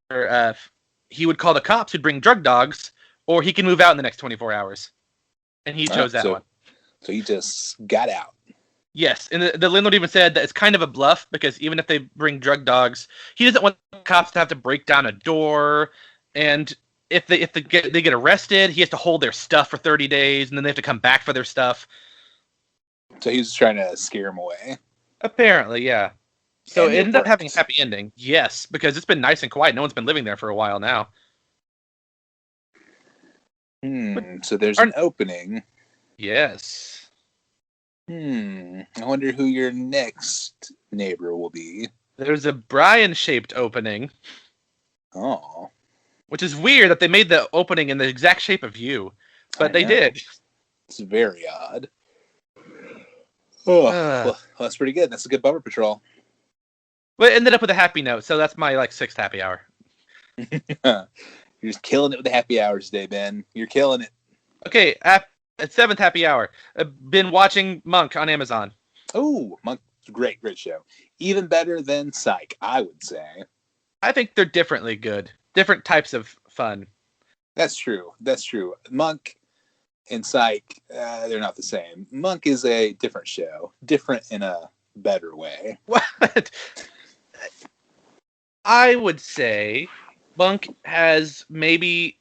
he would call the cops who'd bring drug dogs, or he can move out in the next 24 hours. And he chose that one. So he just got out. Yes, and the landlord even said that it's kind of a bluff because even if they bring drug dogs, he doesn't want cops to have to break down a door, and if they get arrested, he has to hold their stuff for 30 days, and then they have to come back for their stuff. So he was trying to scare him away. Apparently, yeah. So And it it ended up having a worked. happy ending. Yes, because it's been nice and quiet. No one's been living there for a while now. So there's an opening. Yes. I wonder who your next neighbor will be. There's a Brian-shaped opening. Oh. Which is weird that they made the opening in the exact shape of you. But they did. It's very odd. Oh, well, that's pretty good. That's a good bumper patrol. Well, it ended up with a happy note, so that's my 6th happy hour. You're just killing it with the happy hours today, Ben. You're killing it. Okay, at 7th happy hour. I've been watching Monk on Amazon. Oh, Monk, great show. Even better than Psych, I would say. I think they're differently good. Different types of fun. That's true. Monk and Psych, they're not the same. Monk is a different show. Different in a better way. What? I would say Monk has maybe...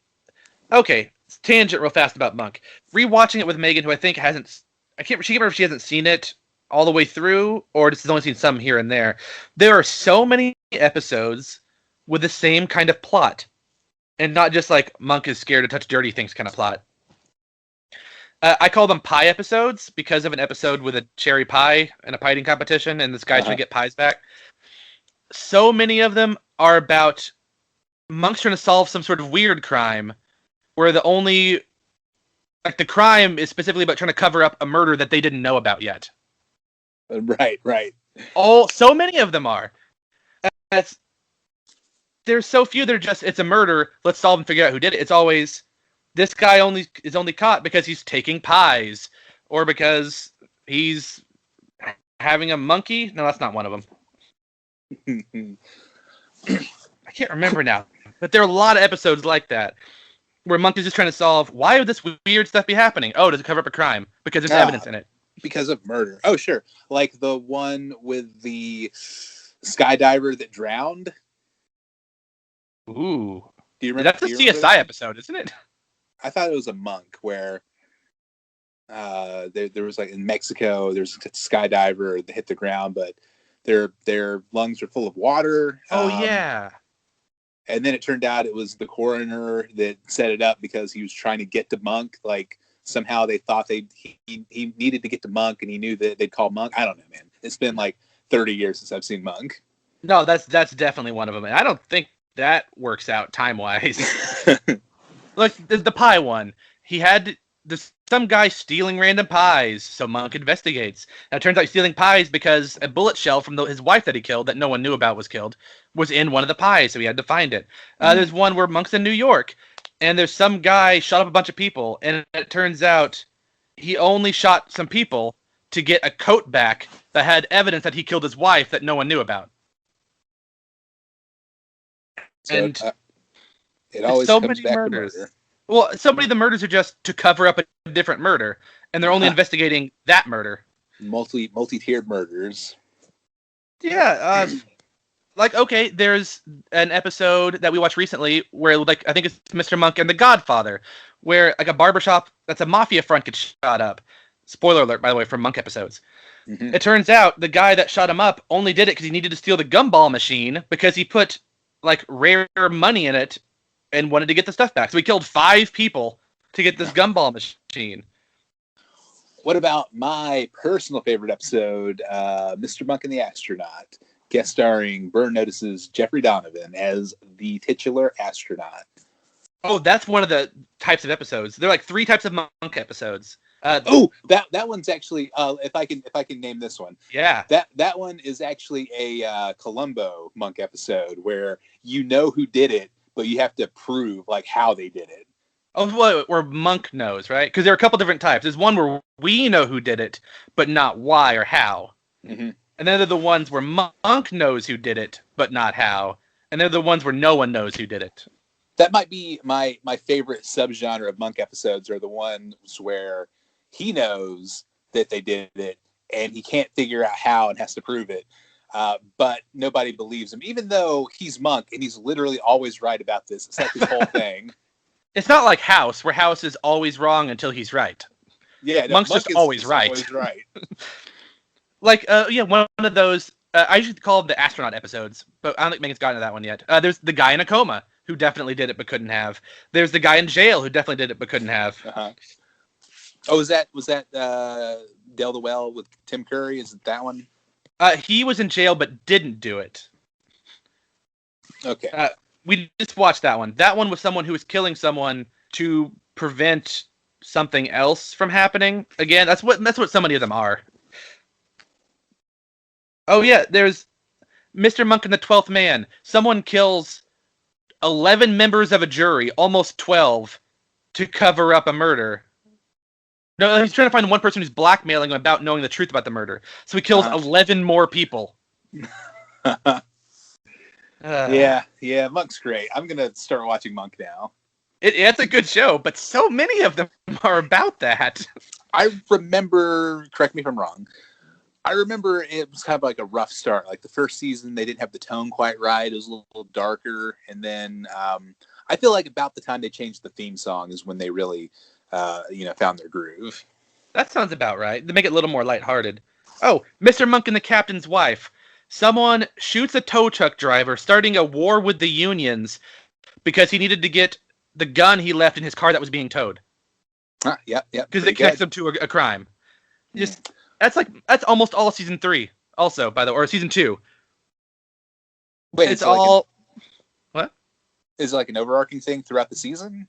Okay, tangent real fast about Monk. Rewatching it with Megan, who I think hasn't... She can't remember if she hasn't seen it all the way through, or just has only seen some here and there. There are so many episodes with the same kind of plot. And not just like Monk is scared to touch dirty things kind of plot. I call them pie episodes because of an episode with a cherry pie and a pie eating competition, and this guy's trying to get pies back. So many of them are about Monk's trying to solve some sort of weird crime, where the crime is specifically about trying to cover up a murder that they didn't know about yet. Right. So many of them are. There's so few that are just, it's a murder, let's solve and figure out who did it. It's always, this guy is only caught because he's taking pies, or because he's having a monkey. No, that's not one of them. I can't remember now, but there are a lot of episodes like that where Monk is just trying to solve, why would this weird stuff be happening? Oh, does it cover up a crime? Because there's evidence in it. Because of murder. Oh, sure. Like the one with the skydiver that drowned. Ooh. Do you remember? That's a CSI episode, isn't it? I thought it was a Monk where there was in Mexico, there's a skydiver that hit the ground, but their lungs were full of water. Oh, yeah. And then it turned out it was the coroner that set it up because he was trying to get to Monk. Somehow they thought he needed to get to Monk, and he knew that they'd call Monk. I don't know, man. It's been 30 years since I've seen Monk. No, that's definitely one of them. And I don't think that works out time-wise. Look, the pie one. He had some guy stealing random pies, so Monk investigates. Now, it turns out he's stealing pies because a bullet shell from his wife that he killed, that no one knew about was killed, was in one of the pies, so he had to find it. There's one where Monk's in New York, and there's some guy shot up a bunch of people, and it turns out he only shot some people to get a coat back that had evidence that he killed his wife that no one knew about. So And it always so comes many back murders. to murder. Well, so many of the murders are just to cover up a different murder, and they're only investigating that murder. Multi-tiered murders. Yeah, like, okay, there's an episode that we watched recently where, like, I think it's Mr. Monk and The Godfather, where, like, a barbershop that's a mafia front gets shot up. Spoiler alert, by the way, from Monk episodes. Mm-hmm. It turns out the guy that shot him up only did it because he needed to steal the gumball machine because he put, like, rare money in it and wanted to get the stuff back. So he killed 5 people to get this gumball machine. What about my personal favorite episode, Mr. Monk and the Astronaut, guest starring Burn Notice's Jeffrey Donovan as the titular astronaut? Oh, that's one of the types of episodes. There are like 3 types of Monk episodes. That one's actually if I can name this one. Yeah. That one is actually a Columbo Monk episode where you know who did it, but you have to prove like how they did it. Oh, where Monk knows, right? Because there are a couple different types. There's one where we know who did it, but not why or how. Mm-hmm. And then there are the ones where Monk knows who did it, but not how. And they're the ones where no one knows who did it. That might be my favorite subgenre of Monk episodes, are the ones where he knows that they did it and he can't figure out how and has to prove it. But nobody believes him, even though he's Monk and he's literally always right about this. It's like his whole thing. It's not like House, where House is always wrong until he's right. Yeah, no, Monk's Monk just is always right. Always right. Like, one of those, I usually call them the astronaut episodes, but I don't think Megan's gotten to that one yet. There's the guy in a coma who definitely did it but couldn't have. There's the guy in jail who definitely did it but couldn't have. Uh-huh. Oh, was that Dale the Well with Tim Curry? Is it that one? He was in jail but didn't do it. Okay. We just watched that one. That one was someone who was killing someone to prevent something else from happening. Again, that's what so many of them are. Oh yeah, there's Mr. Monk and the 12th Man. Someone kills 11 members of a jury, almost 12, to cover up a murder. No, he's trying to find one person who's blackmailing him about knowing the truth about the murder. So he kills 11 more people. Yeah, Monk's great. I'm gonna start watching Monk now. It's a good show, but so many of them are about that. I remember, correct me if I'm wrong, I remember it was kind of like a rough start. Like the first season, they didn't have the tone quite right. It was a little darker. And then I feel like about the time they changed the theme song is when they really, found their groove. That sounds about right. They make it a little more lighthearted. Oh, Mr. Monk and the Captain's Wife. Someone shoots a tow truck driver, starting a war with the unions because he needed to get the gun he left in his car that was being towed. Yep. Because it connects him to a crime. Just that's almost all season 3. Also, by the way, or season 2. Wait, it's all what? Is it like an overarching thing throughout the season?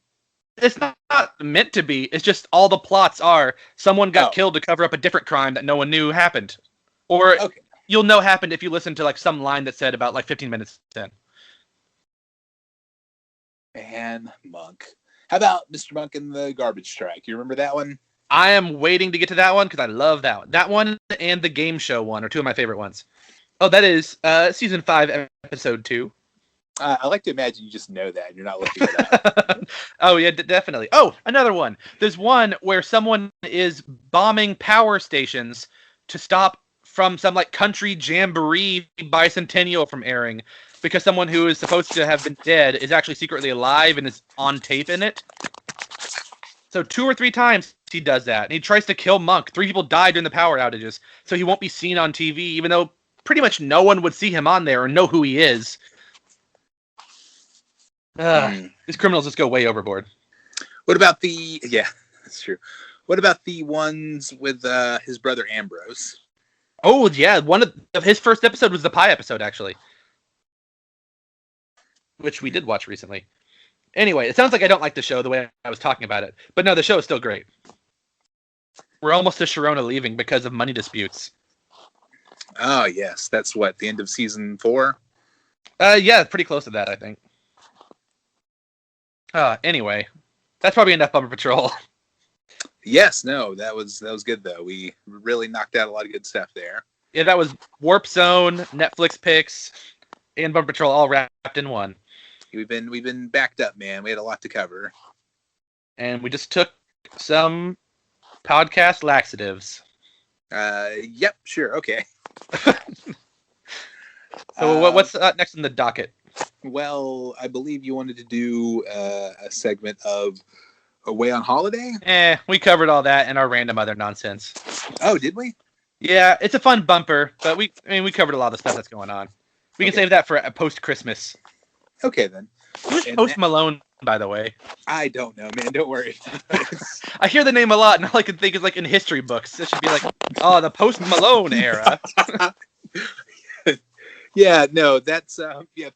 It's not meant to be. It's just all the plots are someone got killed to cover up a different crime that no one knew happened, or you'll know happened if you listen to like some line that said about like 15 minutes in. Man, Monk. How about Mr. Monk and the Garbage Strike? You remember that one? I am waiting to get to that one because I love that one. That one and the game show one are 2 of my favorite ones. Oh, that is season 5, episode 2. I like to imagine you just know that and you're not looking it up. Oh, yeah, definitely. Oh, another one. There's one where someone is bombing power stations to stop from some like country jamboree bicentennial from airing because someone who is supposed to have been dead is actually secretly alive and is on tape in it. So 2 or 3 times he does that. And he tries to kill Monk. 3 people died during the power outages, so he won't be seen on TV, even though pretty much no one would see him on there or know who he is. These criminals just go way overboard. What about yeah, that's true. What about the ones with his brother Ambrose? Oh, yeah. One of his first episode was the pie episode, actually. Which we did watch recently. Anyway, it sounds like I don't like the show the way I was talking about it. But no, the show is still great. We're almost to Sharona leaving because of money disputes. Oh, yes. That's what, the end of season 4? Yeah, pretty close to that, I think. Anyway, that's probably enough Bumper Patrol. Yes, no, that was good though. We really knocked out a lot of good stuff there. Yeah, that was Warp Zone, Netflix picks, and Bumper Patrol all wrapped in one. We've been backed up, man. We had a lot to cover. And we just took some podcast laxatives. Yep, sure, okay. So what's next in the docket? Well, I believe you wanted to do a segment of Away on Holiday? We covered all that in our random other nonsense. Oh, did we? Yeah, it's a fun bumper, but we covered a lot of the stuff that's going on. We can save that for post-Christmas. Okay, then. Who's Post Malone, by the way? I don't know, man. Don't worry. I hear the name a lot, and all I can think is like in history books. It should be like, oh, the Post Malone era. Yeah, no, that's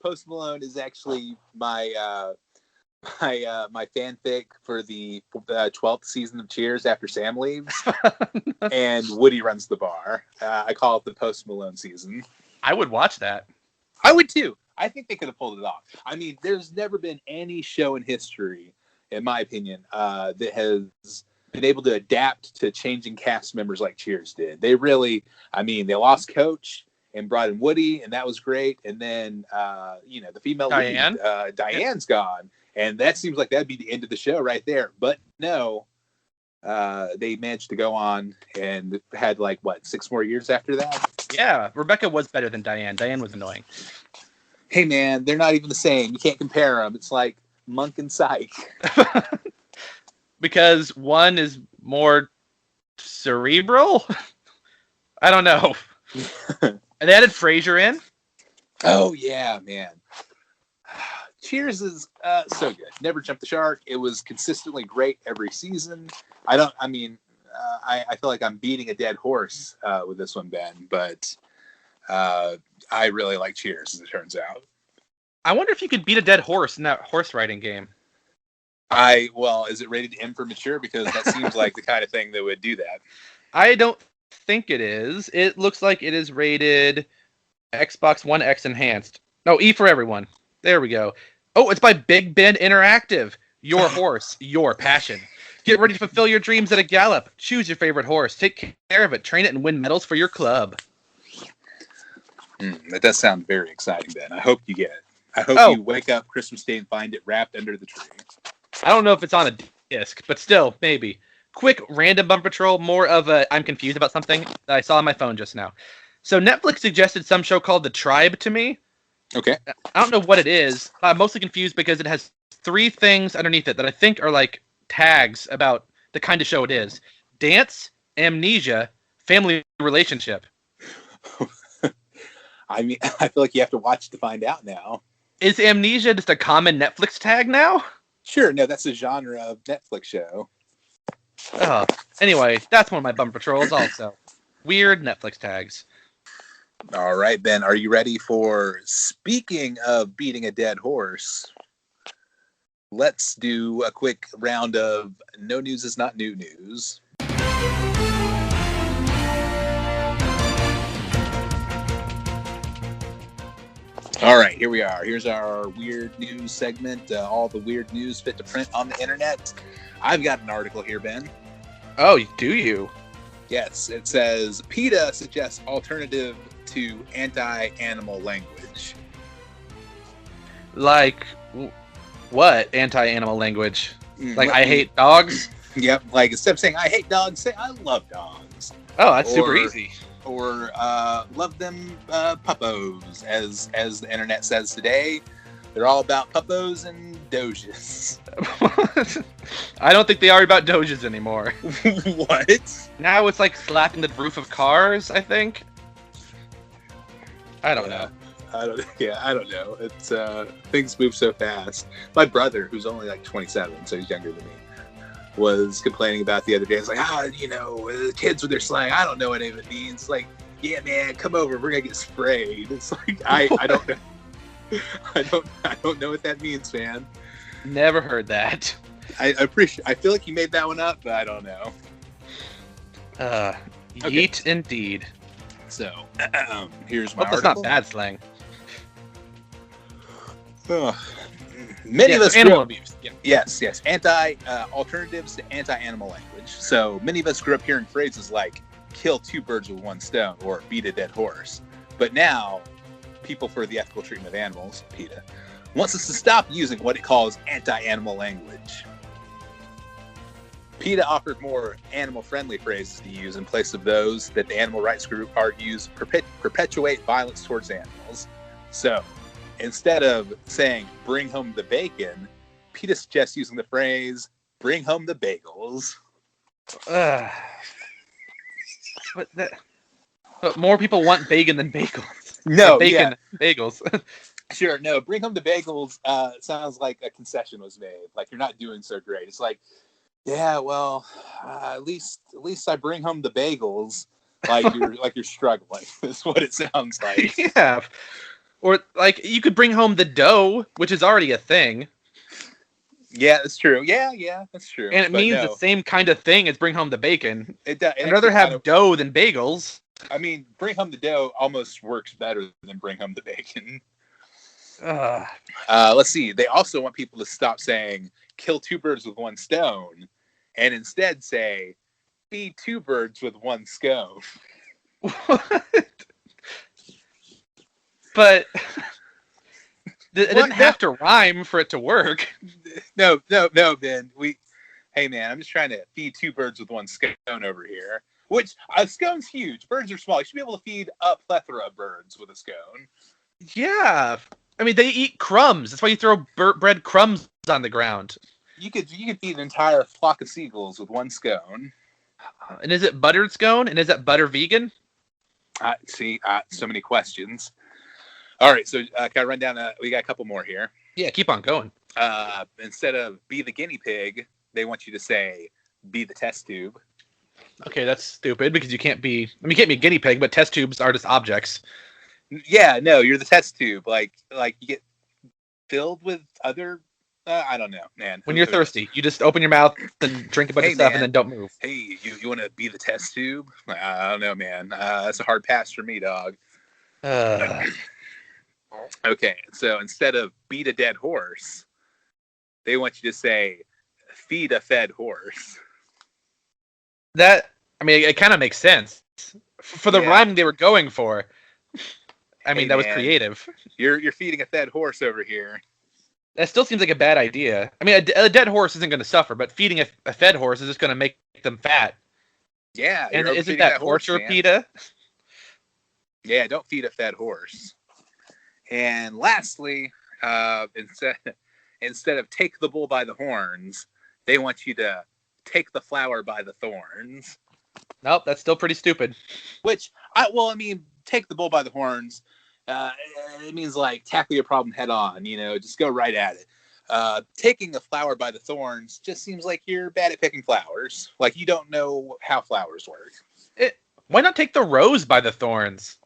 Post Malone is actually my my fanfic for the 12th season of Cheers after Sam leaves, and Woody runs the bar. I call it the Post Malone season. I would watch that. I would too. I think they could have pulled it off. I mean, there's never been any show in history, in my opinion, that has been able to adapt to changing cast members like Cheers did. They really, I mean, they lost Coach and brought in Woody, and that was great. And then, the female Diane? lead, Diane's gone, and that seems like that'd be the end of the show right there. But no, they managed to go on and had 6 more years after that. Yeah, Rebecca was better than Diane. Diane was annoying. Hey, man, they're not even the same. You can't compare them. It's like Monk and Psych. Because one is more cerebral? I don't know. And they added Frasier in? Oh, yeah, man. Cheers is so good. Never jumped the shark. It was consistently great every season. I feel like I'm beating a dead horse with this one, Ben, but I really like Cheers, as it turns out. I wonder if you could beat a dead horse in that horse riding game. Is it rated M for mature? Because that seems like the kind of thing that would do that. I don't think it is. It looks like it is rated Xbox One X Enhanced. No, E for everyone. There we go. Oh, it's by Big Ben Interactive. Your horse, your passion. Get ready to fulfill your dreams at a gallop. Choose your favorite horse. Take care of it. Train it and win medals for your club. That does sound very exciting, Ben. I hope you get it. I hope you wake up Christmas Day and find it wrapped under the tree. I don't know if it's on a disc, but still, maybe. Quick random Bumper Patrol, more of a I'm confused about something that I saw on my phone just now. So Netflix suggested some show called The Tribe to me. Okay. I don't know what it is. I'm mostly confused because it has 3 things underneath it that I think are like tags about the kind of show it is. Dance, amnesia, family relationship. I mean, I feel like you have to watch to find out now. Is amnesia just a common Netflix tag now? Sure, no, that's a genre of Netflix show. Oh, anyway, that's one of my Bumper Patrols also. Weird Netflix tags. All right, Ben, are you ready for speaking of beating a dead horse? Let's do a quick round of No News is Not New News. All right, here we are. Here's our weird news segment. All the weird news fit to print on the internet. I've got an article here, Ben. Oh, do you? Yes, it says PETA suggests alternative to anti-animal language. Like, what anti-animal language? Like, I hate dogs? Yep, like instead of saying I hate dogs, say I love dogs. Oh, that's super easy. Or love them puppos, as the internet says today. They're all about puppos and doges. I don't think they are about doges anymore. What? Now it's like slapping the roof of cars, I think. I don't know. I don't know. It's things move so fast. My brother, who's only like 27, so he's younger than me, was complaining about the other day. It's like, the kids with their slang, I don't know what any of it means. Like, yeah, man, come over, we're gonna get sprayed. It's like I don't know. I don't know what that means, man. Never heard that. I feel like you made that one up, but I don't know. Yeet indeed. So, here's my Hope that's article. not bad slang. Many of us grew animal up, abuse. Yeah. yes, alternatives to anti-animal language. So many of us grew up hearing phrases like "kill two birds with one stone" or "beat a dead horse." But now, People for the Ethical Treatment of Animals, PETA, wants us to stop using what it calls anti-animal language. PETA offered more animal-friendly phrases to use in place of those that the animal rights group argues perpetuate violence towards animals. So, instead of saying "bring home the bacon," PETA suggests using the phrase "bring home the bagels." But more people want bacon than bagels. No, bacon bagels. Sure, no. "Bring home the bagels" sounds like a concession was made. Like you're not doing so great. It's like, yeah, well, at least I bring home the bagels. Like you're struggling. That's what it sounds like. Yeah. Or like you could bring home the dough, which is already a thing. Yeah, that's true. Yeah, that's true. And it But means no, the same kind of thing as bring home the bacon. I'd I'd rather have dough than bagels. I mean, "bring home the dough" almost works better than "bring home the bacon." Let's see. They also want people to stop saying "kill two birds with one stone" and instead say "feed two birds with one scone." What? But it didn't have to rhyme for it to work. No, Ben. Hey, man, I'm just trying to feed two birds with one scone over here. Which, a scone's huge. Birds are small. You should be able to feed a plethora of birds with a scone. Yeah. I mean, they eat crumbs. That's why you throw bread crumbs on the ground. You could feed an entire flock of seagulls with one scone. And is it buttered scone? And is that butter vegan? So many questions. All right, so can I run down? We got a couple more here. Yeah, keep on going. Instead of "be the guinea pig," they want you to say "be the test tube." Okay, that's stupid because you can't be a guinea pig, but test tubes are just objects. Yeah, no, you're the test tube. Like you get filled with other. I don't know, man. When you're thirsty, you just open your mouth and drink a bunch of stuff, and then don't move. Hey, you want to be the test tube? I don't know, man. That's a hard pass for me, dog. Okay, so instead of "beat a dead horse," they want you to say "feed a fed horse." It kind of makes sense for the rhyme they were going for. That was creative. You're feeding a fed horse over here. That still seems like a bad idea. I mean, a dead horse isn't going to suffer, but feeding a fed horse is just going to make them fat. Yeah, and isn't that torture, PETA? Yeah, don't feed a fed horse. And lastly, instead of "take the bull by the horns," they want you to "take the flower by the thorns." Nope, that's still pretty stupid. Which, take the bull by the horns. It means like tackle your problem head on. Just go right at it. Taking a flower by the thorns just seems like you're bad at picking flowers. Like you don't know how flowers work. Why not take the rose by the thorns?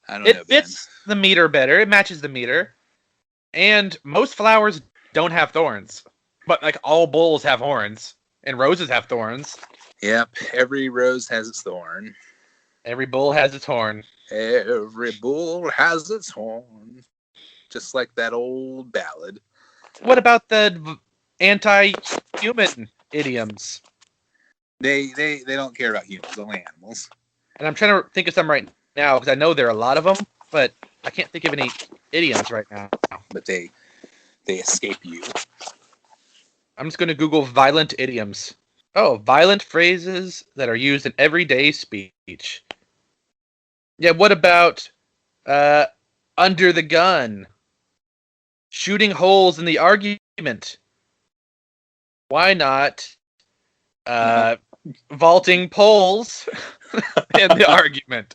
I don't know, Ben. It fits the meter better. It matches the meter. And most flowers don't have thorns. But like all bulls have horns. And roses have thorns. Yep. Every rose has its thorn. Every bull has its horn. Every bull has its horn. Just like that old ballad. What about the anti-human idioms? They don't care about humans, only animals. And I'm trying to think of some right now because I know there are a lot of them, but I can't think of any idioms right now. But they escape you. I'm just going to Google violent idioms. Oh, violent phrases that are used in everyday speech. Yeah, what about under the gun? Shooting holes in the argument. Why not vaulting poles in the argument?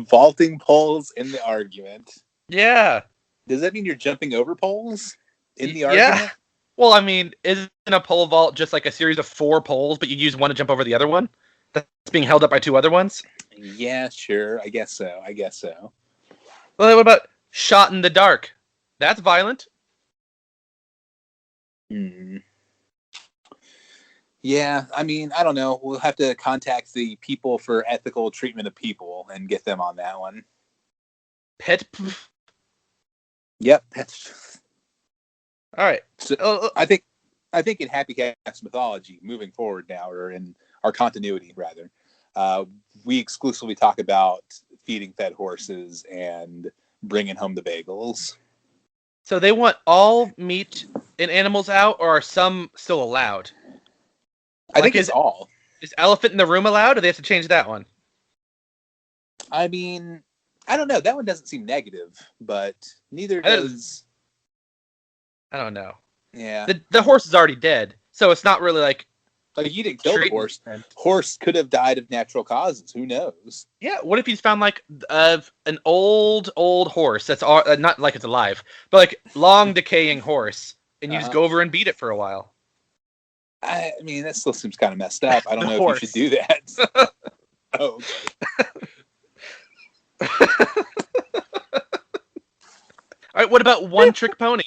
Vaulting poles in the argument. Yeah. Does that mean you're jumping over poles in the argument? Yeah. Well, isn't a pole vault just like a series of 4 poles, but you use one to jump over the other one? That's being held up by 2 other ones? Yeah, sure. I guess so. Well, what about shot in the dark? That's violent. Yeah, I don't know. We'll have to contact the People for Ethical Treatment of People and get them on that one. Yep, that's. All right. So, I think in Happy Cast mythology, moving forward now, or in our continuity rather, we exclusively talk about feeding fed horses and bringing home the bagels. So they want all meat and animals out, or are some still allowed? I think it's all. Is elephant in the room allowed, or they have to change that one? I mean, I don't know. That one doesn't seem negative, but neither does. I don't know. Yeah. The horse is already dead, so it's not really like you didn't kill the horse. Horse could have died of natural causes. Who knows? Yeah. What if he's found like an old horse that's not like it's alive, but like long decaying horse, and you just go over and beat it for a while? I mean, that still seems kind of messed up. I don't know if you should do that. Oh, okay. All right. What about one trick pony?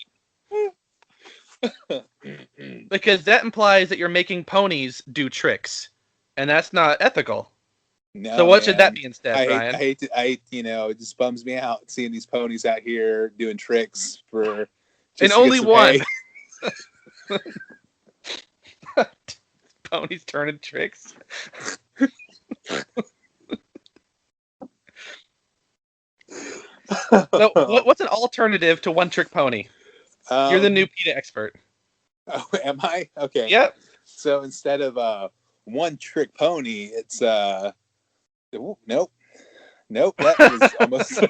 Because that implies that you're making ponies do tricks, and that's not ethical. No, so what should that be instead, Brian? I hate it just bums me out seeing these ponies out here doing tricks for and only one. Ponies turning tricks. So, what's an alternative to one trick pony? You're the new PETA expert. Oh, am I? Okay. Yep. So instead of one trick pony, it's nope. That was almost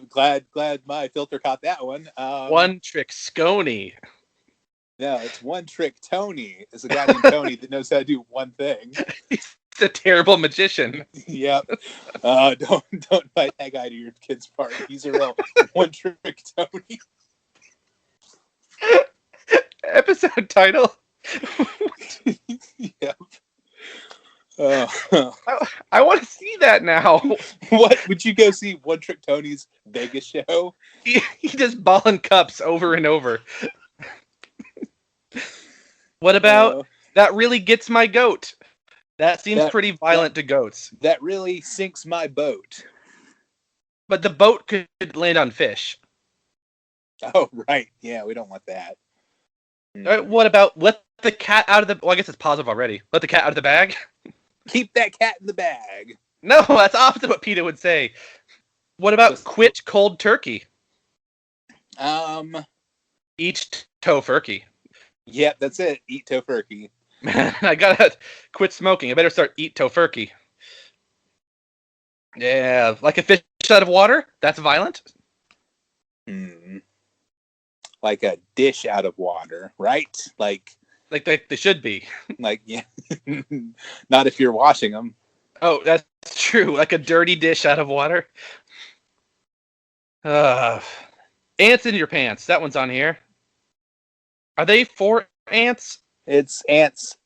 glad my filter caught that one. One trick Scony. No, it's one trick Tony. It's a guy named Tony that knows how to do one thing. He's a terrible magician. Yep. Don't invite that guy to your kid's party. He's a real one trick Tony. Episode title. Yep. I want to see that now. What would you go see? One Trick Tony's Vegas show? He just balling cups over and over. What about that really gets my goat? That seems pretty violent to goats. That really sinks my boat. But the boat could land on fish. Oh, right. Yeah, we don't want that. What about let the cat out of the... Well, I guess it's positive already. Let the cat out of the bag? Keep that cat in the bag. No, that's opposite what PETA would say. What about quit cold turkey? Eat tofurkey. Yep, that's it. Eat tofurkey. Man, I gotta quit smoking. I better start eat tofurkey. Yeah, like a fish out of water? That's violent? Like a dish out of water, right? Like they should be. Like, yeah. Not if you're washing them. Oh, that's true. Like a dirty dish out of water. Ants in your pants. That one's on here. Are they for ants? It's ants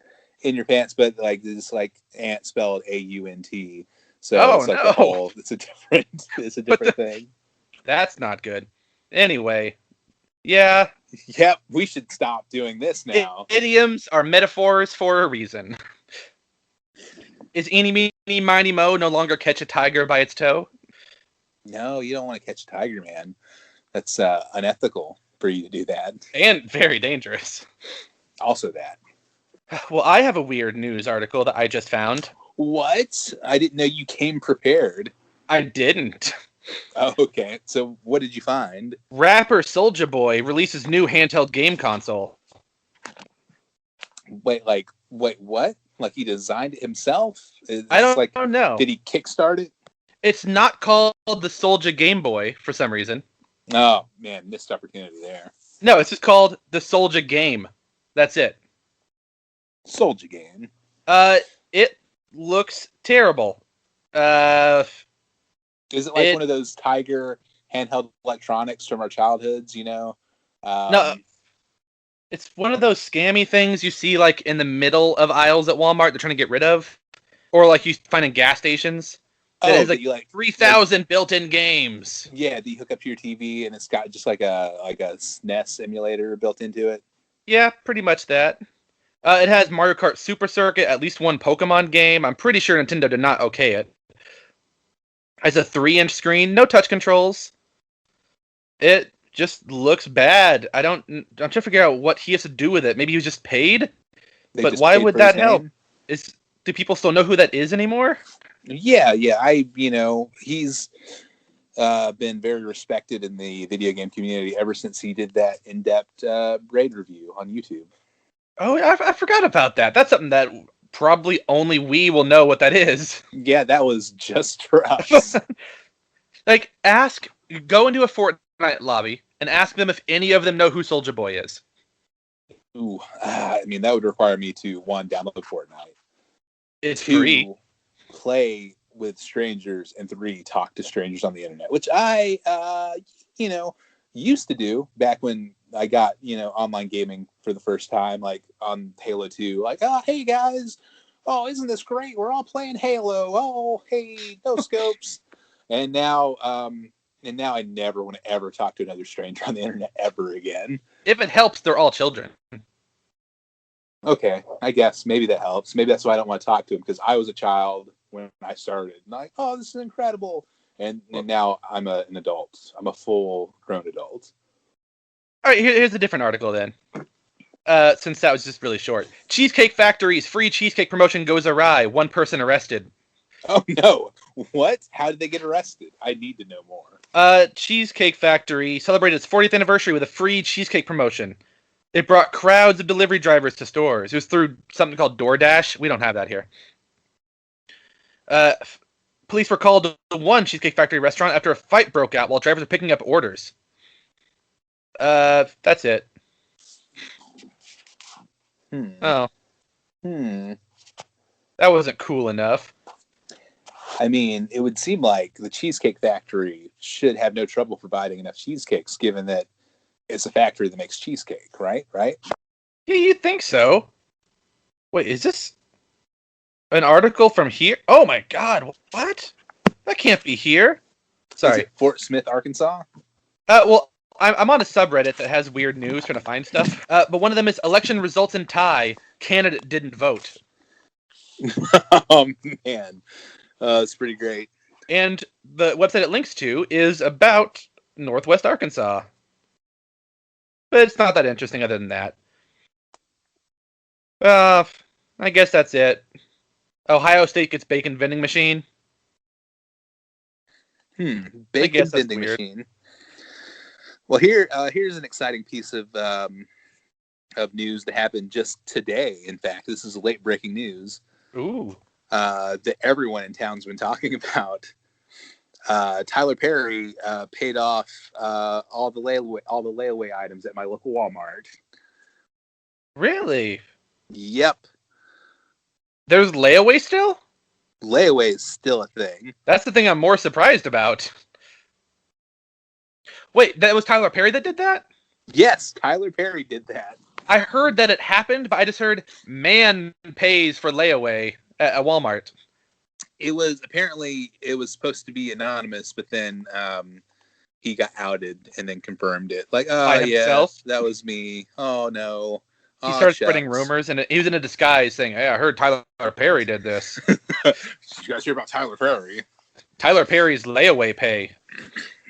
in your pants, but like it's like ant spelled AUNT. So it's like a whole. It's a different thing. That's not good. Anyway, yeah. Yep, we should stop doing this now. Idioms are metaphors for a reason. Is eeny, meeny, miny, mo no longer catch a tiger by its toe? No, you don't want to catch a tiger, man. That's unethical for you to do that. And very dangerous. Also that. Well, I have a weird news article that I just found. What? I didn't know you came prepared. I didn't. Oh, okay. So what did you find? Rapper Soulja Boy releases new handheld game console. Wait, what? Like he designed it himself? I don't know. Did he kickstart it? It's not called the Soulja Game Boy for some reason. Oh, man, missed opportunity there. No, it's just called the Soulja Game. That's it. Soulja Game. It looks terrible. Is it like one of those Tiger handheld electronics from our childhoods, you know? No. It's one of those scammy things you see like in the middle of aisles at Walmart they're trying to get rid of. Or like you find in gas stations. That has like 3,000 built-in games. Yeah, that you hook up to your TV and it's got just like a SNES emulator built into it. Yeah, pretty much that. It has Mario Kart Super Circuit, at least one Pokemon game. I'm pretty sure Nintendo did not okay it. Has a 3-inch screen, no touch controls. It just looks bad. I'm trying to figure out what he has to do with it. Maybe he was just paid? They But just why paid would for his that help? name. Do people still know who that is anymore? Yeah. He's been very respected in the video game community ever since he did that in-depth raid review on YouTube. Oh, I forgot about that. That's something that probably only we will know what that is. Yeah, that was just for us. Like, go into a Fortnite lobby and ask them if any of them know who Soulja Boy is. Ooh, I mean, that would require me to, one, download Fortnite. It's Two, free. play with strangers, and 3, talk to strangers on the internet, which I, used to do back when I got, online gaming for the first time, like on Halo 2. Like, oh, hey guys, oh, isn't this great? We're all playing Halo. Oh, hey, no scopes. And now I never want to ever talk to another stranger on the internet ever again. If it helps, they're all children. Okay, I guess maybe that helps. Maybe that's why I don't want to talk to him, because I was a child when I started. And like, oh, this is incredible. And now I'm an adult. I'm a full grown adult. All right, here's a different article then. Since that was just really short. Cheesecake Factory's free cheesecake promotion goes awry. 1 person arrested. Oh no! What? How did they get arrested? I need to know more. Cheesecake Factory celebrated its 40th anniversary with a free cheesecake promotion. It brought crowds of delivery drivers to stores. It was through something called DoorDash. We don't have that here. Police were called to one Cheesecake Factory restaurant after a fight broke out while drivers were picking up orders. That's it. Oh. That wasn't cool enough. I mean, it would seem like the Cheesecake Factory should have no trouble providing enough cheesecakes, given that it's a factory that makes cheesecake, right? Right? Yeah, you'd think so. Wait, is this an article from here? Oh my god, what? That can't be here. Sorry. Is it Fort Smith, Arkansas? Well, I'm on a subreddit that has weird news, trying to find stuff. But one of them is election results in tie. Candidate didn't vote. Oh, man. It's pretty great. And the website it links to is about Northwest Arkansas. But it's not that interesting other than that. I guess that's it. Ohio State gets bacon vending machine. Bacon vending machine. Well, here's an exciting piece of news that happened just today. In fact, this is late breaking news. Ooh. That everyone in town's been talking about. Tyler Perry paid off all the layaway items at my local Walmart. Really? Yep. There's layaway still? Layaway is still a thing. That's the thing I'm more surprised about. Wait, that was Tyler Perry that did that? Yes, Tyler Perry did that. I heard that it happened, but I just heard man pays for layaway at Walmart. It was supposed to be anonymous, but then he got outed and then confirmed it. Like, oh yeah, that was me. Oh no. He started spreading rumors, and he was in a disguise saying, "Hey, I heard Tyler Perry did this." Did you guys hear about Tyler Perry? Tyler Perry's layaway pay.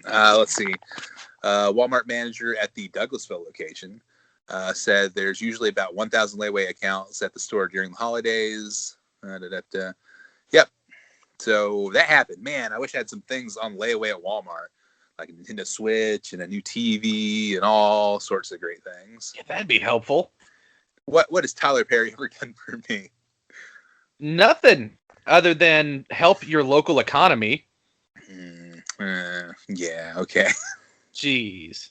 Let's see. Walmart manager at the Douglasville location said there's usually about 1,000 layaway accounts at the store during the holidays. Yep. So that happened. Man, I wish I had some things on layaway at Walmart, like a Nintendo Switch and a new TV and all sorts of great things. Yeah, that'd be helpful. What has Tyler Perry ever done for me? Nothing other than help your local economy. Yeah, okay. Jeez.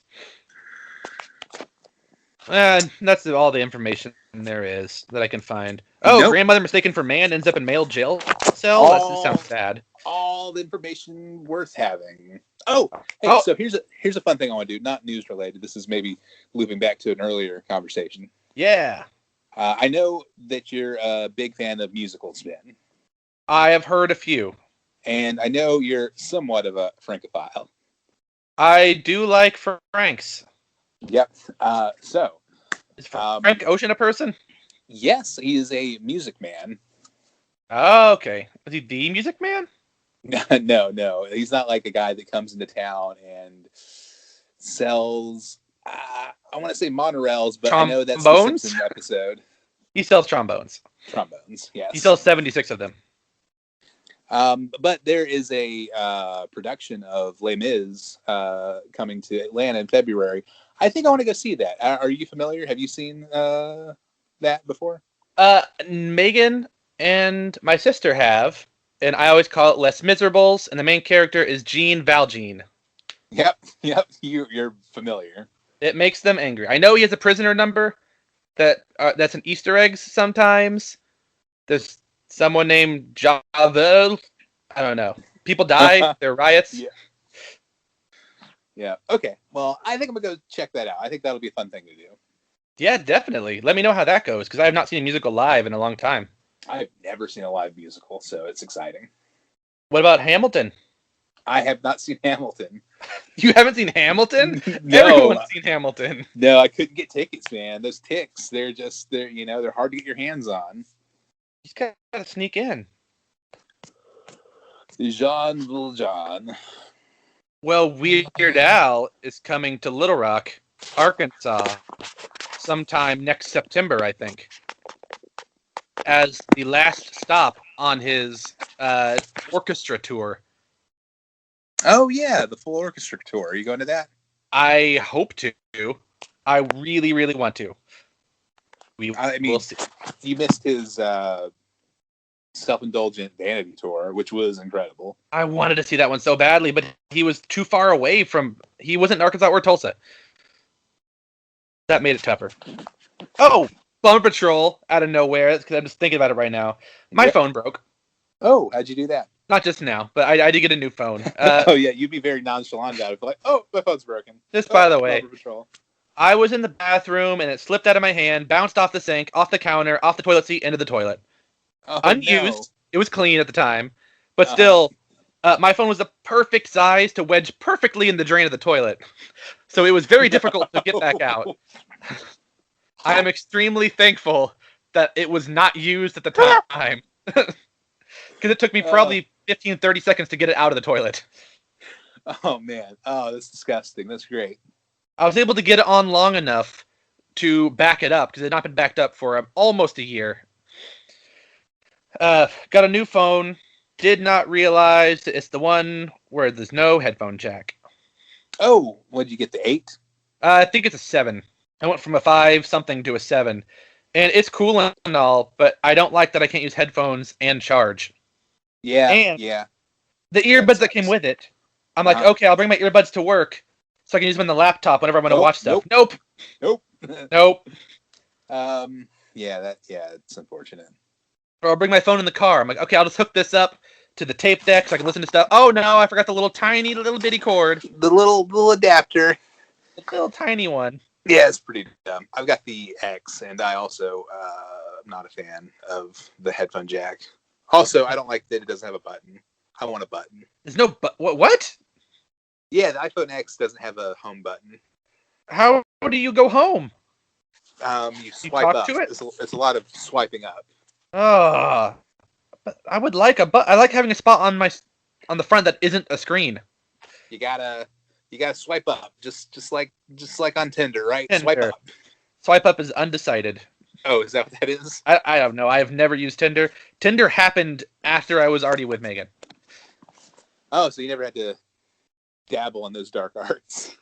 That's all the information there is that I can find. Oh, nope. Grandmother mistaken for man ends up in male jail cell? That just sounds bad. All the information worth having. So here's a fun thing I want to do. Not news related. This is maybe looping back to an earlier conversation. Yeah. I know that you're a big fan of musicals, Ben. I have heard a few. And I know you're somewhat of a Francophile. I do like Franks. Yep. Is Frank Ocean a person? Yes, he is a music man. Oh, okay. Is he the music man? No. He's not like a guy that comes into town and sells. I want to say monorails, but I know that's the Trombones? Simpson episode. He sells trombones. Trombones, yes. He sells 76 of them. But there is a production of Les Mis coming to Atlanta in February. I think I want to go see that. Are you familiar? Have you seen that before? Megan and my sister have, and I always call it Les Miserables, and the main character is Jean Valjean. Yep. You're familiar. It makes them angry. I know he has a prisoner number that's an Easter eggs sometimes. There's someone named Javel. I don't know. People die. There are riots. Yeah. Okay. Well, I think I'm gonna go check that out. I think that'll be a fun thing to do. Yeah, definitely. Let me know how that goes, because I have not seen a musical live in a long time. I've never seen a live musical, so it's exciting. What about Hamilton? I have not seen Hamilton. You haven't seen Hamilton? No. Everyone's seen Hamilton. No, I couldn't get tickets, man. Those ticks, they're hard to get your hands on. You just gotta sneak in. Jean Valjean. Well, Weird Al is coming to Little Rock, Arkansas, sometime next September, I think, as the last stop on his orchestra tour. Oh, yeah, the full orchestra tour. Are you going to that? I hope to. I really, really want to. We'll see. You missed his self-indulgent vanity tour, which was incredible. I wanted to see that one so badly, but he was too far away from... He wasn't in Arkansas or Tulsa. That made it tougher. Oh! Bummer Patrol out of nowhere, because I'm just thinking about it right now. My phone broke. Oh, how'd you do that? Not just now, but I did get a new phone. Oh, yeah, you'd be very nonchalant about it. Like, oh, my phone's broken. Just by the way, Bummer Patrol. I was in the bathroom, and it slipped out of my hand, bounced off the sink, off the counter, off the toilet seat, into the toilet. Oh, Unused. No. It was clean at the time. But still, my phone was the perfect size to wedge perfectly in the drain of the toilet. So it was very difficult to get back out. I am extremely thankful that it was not used at the time. Because it took me probably 15, 30 seconds to get it out of the toilet. Oh, man. Oh, that's disgusting. That's great. I was able to get it on long enough to back it up, because it had not been backed up for almost a year. Got a new phone. Did not realize it's the one where there's no headphone jack. Oh, what did you get, the 8? I think it's a 7. I went from a 5 something to a 7. And it's cool and all, but I don't like that I can't use headphones and charge. Yeah, And yeah. the earbuds that came with it, I'm like, okay, I'll bring my earbuds to work so I can use them on the laptop whenever I want to watch stuff. Nope. Yeah, it's unfortunate. Or I'll bring my phone in the car. I'm like, okay, I'll just hook this up to the tape deck so I can listen to stuff. Oh no, I forgot the little tiny little bitty cord. The little adapter. The little tiny one. Yeah, it's pretty dumb. I've got the X, and I also am not a fan of the headphone jack. Also, I don't like that it doesn't have a button. I want a button. There's no what? Yeah, the iPhone X doesn't have a home button. How do you go home? You swipe talk up. to it? It's a lot of swiping up. Oh, but I would like I like having a spot on the front that isn't a screen. You gotta swipe up, just like on Tinder, right? Tinder. Swipe up. Swipe up is undecided. Oh, is that what that is? I don't know. I have never used Tinder. Tinder happened after I was already with Megan. Oh, so you never had to dabble in those dark arts.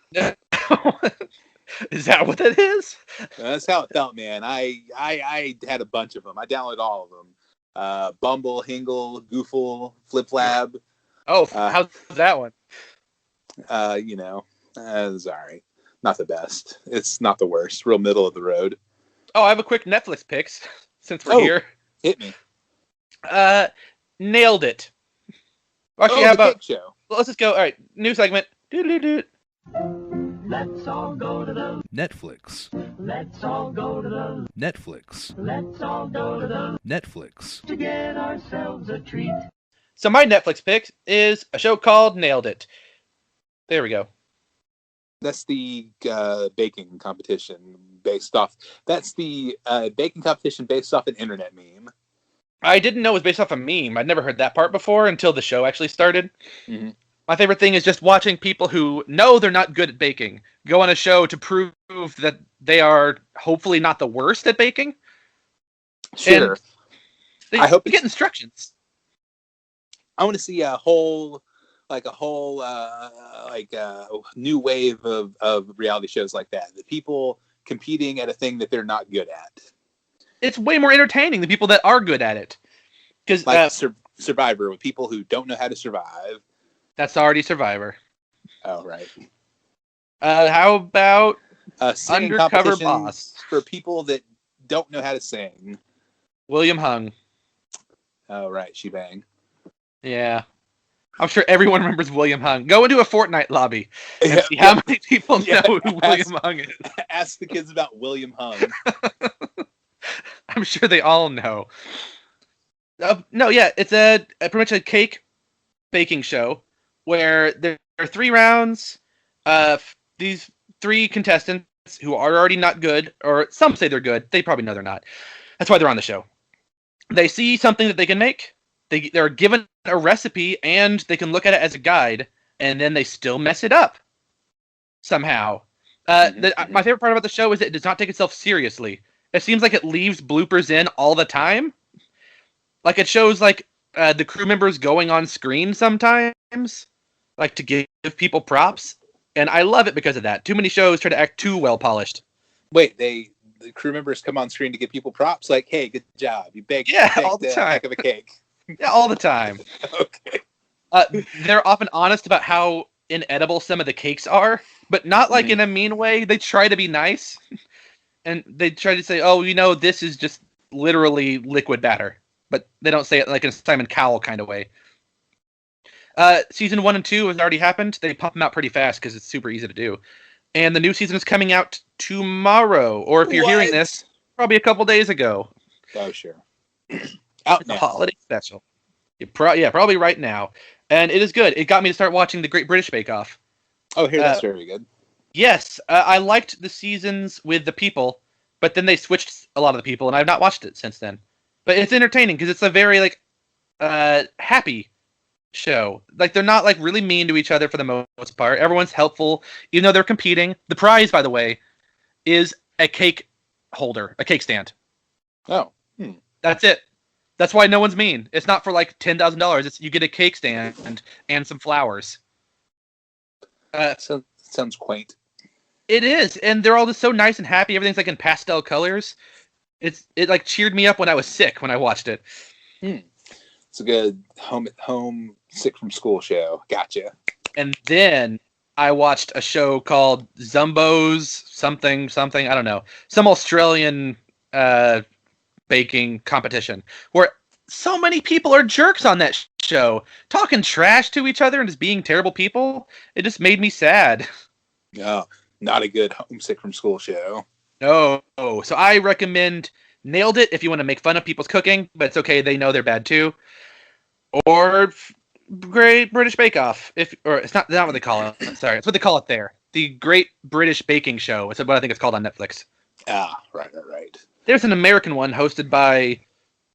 Is that what it is? That's how it felt, man. I had a bunch of them. I downloaded all of them. Bumble, Hingle, Goofle, FlipLab. Oh, how's that one? It's all right. Not the best. It's not the worst. Real middle of the road. Oh, I have a quick Netflix picks since we're here. Hit me. Nailed it. Actually, how about show? Let's just go. All right, new segment. Doot. Let's all go to the Netflix. Let's all go to the Netflix. Let's all go to the Netflix. to get ourselves a treat. So my Netflix pick is a show called Nailed It. There we go. That's the baking competition based off. That's the baking competition based off an internet meme. I didn't know it was based off a meme. I'd never heard that part before until the show actually started. Mm-hmm. My favorite thing is just watching people who know they're not good at baking go on a show to prove that they are hopefully not the worst at baking. Sure. And I hope get instructions. I want to see a whole new wave of reality shows like that. The people competing at a thing that they're not good at. It's way more entertaining than people that are good at it. Because like Survivor with people who don't know how to survive. That's already Survivor. Oh, right. How about singing Undercover Boss for people that don't know how to sing? William Hung. Oh, right. Shebang. Yeah. I'm sure everyone remembers William Hung. Go into a Fortnite lobby and see how many people know who William Hung is. Ask the kids about William Hung. I'm sure they all know. No, yeah, it's pretty much a cake baking show where there are 3 rounds. These 3 contestants who are already not good, or some say they're good. They probably know they're not. That's why they're on the show. They see something that they can make. They're given a recipe, and they can look at it as a guide, and then they still mess it up somehow. My favorite part about the show is that it does not take itself seriously. It seems like it leaves bloopers in all the time. Like, it shows, like, the crew members going on screen sometimes, like, to give people props. And I love it because of that. Too many shows try to act too well-polished. Wait, the crew members come on screen to give people props? Like, hey, good job. You baked all the time. Heck of a cake. Yeah, all the time. Okay. They're often honest about how inedible some of the cakes are, but not like in a mean way. They try to be nice. And they try to say, oh, this is just literally liquid batter. But they don't say it like in a Simon Cowell kind of way. Season 1 and 2 has already happened. They pump them out pretty fast because it's super easy to do. And the new season is coming out tomorrow. Or if you're hearing this, probably a couple days ago. Oh, sure. Out now. A holiday special. Probably right now. And it is good. It got me to start watching the Great British Bake Off. Oh, here, that's very good. Yes, I liked the seasons with the people, but then they switched a lot of the people, and I've not watched it since then. But it's entertaining because it's a very happy show. Like, they're not really mean to each other for the most part. Everyone's helpful, even though they're competing. The prize, by the way, is a cake holder, a cake stand. Oh, that's it. That's why no one's mean. It's not for $10,000. It's you get a cake stand and some flowers. Sounds quaint. It is, and they're all just so nice and happy. Everything's in pastel colors. It cheered me up when I was sick when I watched it. It's a good home sick from school show. Gotcha. And then I watched a show called Zumbo's something. I don't know. Some Australian baking competition where so many people are jerks on that show, talking trash to each other and just being terrible people. It just made me sad. No, not a good homesick from school show. No. So I recommend Nailed It if you want to make fun of people's cooking, but it's okay. They know they're bad too. Or Great British Bake Off. Or it's not what they call it. Sorry, it's what they call it there. The Great British Baking Show. It's what I think it's called on Netflix. Ah, right. There's an American one hosted by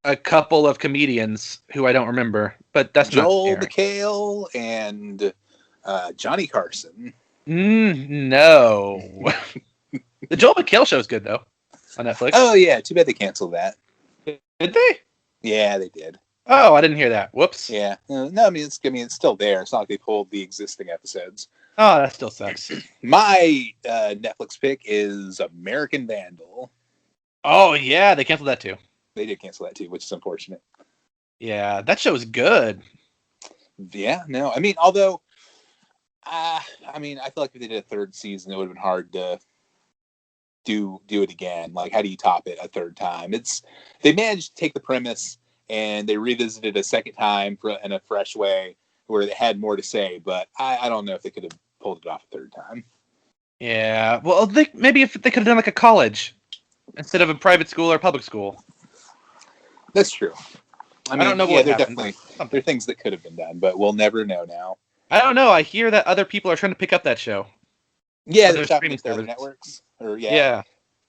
a couple of comedians who I don't remember, but that's Joel McHale and Johnny Carson. No. The Joel McHale show's good though on Netflix. Oh yeah, too bad they canceled that. Did they? Yeah, they did. Oh, I didn't hear that. Whoops. Yeah. No, I mean it's still there. It's not like they pulled the existing episodes. Oh, that still sucks. My Netflix pick is American Vandal. Oh yeah, they canceled that too. They did cancel that too, which is unfortunate. Yeah, that show is good. Yeah, no, I mean, although, I feel like if they did a 3rd season, it would have been hard to do it again. Like, how do you top it a 3rd time? They managed to take the premise and they revisited it a 2nd time in a fresh way where they had more to say, but I don't know if they could have pulled it off a 3rd time. Yeah, well, maybe if they could have done a college instead of a private school or public school. That's true. I don't know yeah, what there happened. definitely there are things that could have been done, but we'll never know now. I don't know. I hear that other people are trying to pick up that show. Yeah, Other they're shopping streaming into other services. networks. Yeah,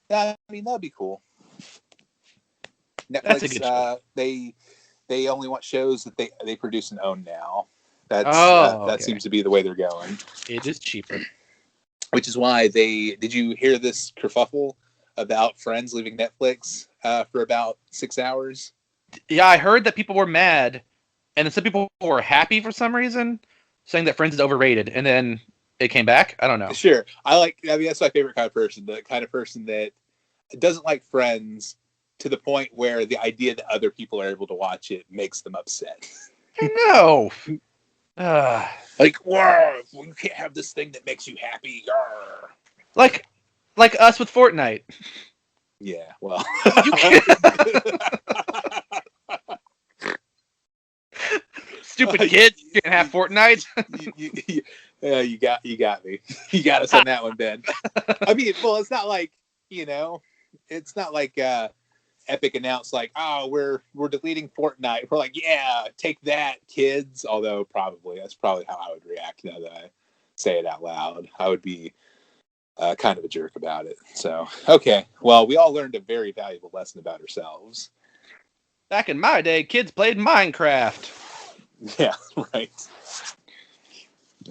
Yeah. I mean, that'd be cool. That's a Netflix, good show. they only want shows that they produce and own now. That Okay. seems to be the way they're going. It is cheaper. Which is why did you hear this kerfuffle about Friends leaving Netflix for about 6 hours? Yeah, I heard that people were mad, and then some people were happy for some reason, saying that Friends is overrated, and then it came back. I don't know. Sure. I mean, that's my favorite kind of person, the kind of person that doesn't like Friends to the point where the idea that other people are able to watch it makes them upset. I know. Like, wow, you can't have this thing that makes you happy. Yarr. like us with Fortnite. Yeah, well. You can't. Stupid kid, you can't have Fortnite. Yeah, you got me. You got us on that one, Ben. I mean, well, it's not like, it's not like Epic announced like, oh, we're deleting Fortnite. We're like, yeah, take that, kids. Although that's probably how I would react now that I say it out loud. I would be kind of a jerk about it. So, okay, well, we all learned a very valuable lesson about ourselves. Back in my day, kids played Minecraft. Yeah, right.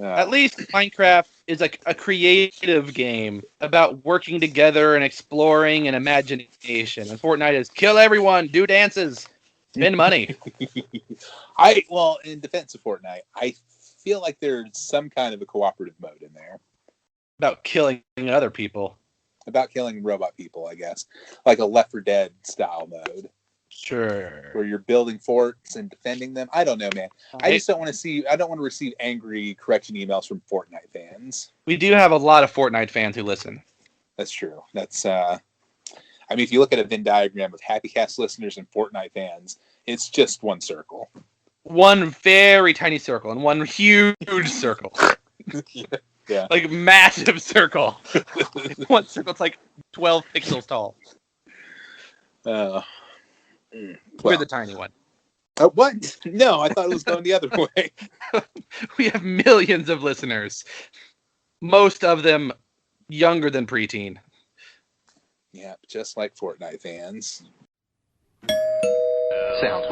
At least Minecraft is like a creative game about working together and exploring and imagination. And Fortnite is kill everyone, do dances, spend money. Well, in defense of Fortnite, I feel like there's some kind of a cooperative mode in there. About killing other people. About killing robot people, I guess. Like a Left 4 Dead style mode. Sure. Where you're building forts and defending them. I don't know, man. I just don't want to receive angry correction emails from Fortnite fans. We do have a lot of Fortnite fans who listen. That's true. That's I mean, if you look at a Venn diagram of HappyCast listeners and Fortnite fans, it's just one circle. One very tiny circle and one huge circle. Yeah. Like massive circle. One circle, it's like 12 pixels tall. We're the tiny one. What? No, I thought it was going the other way. We have millions of listeners. Most of them younger than preteen. Yeah, just like Fortnite fans. Sound.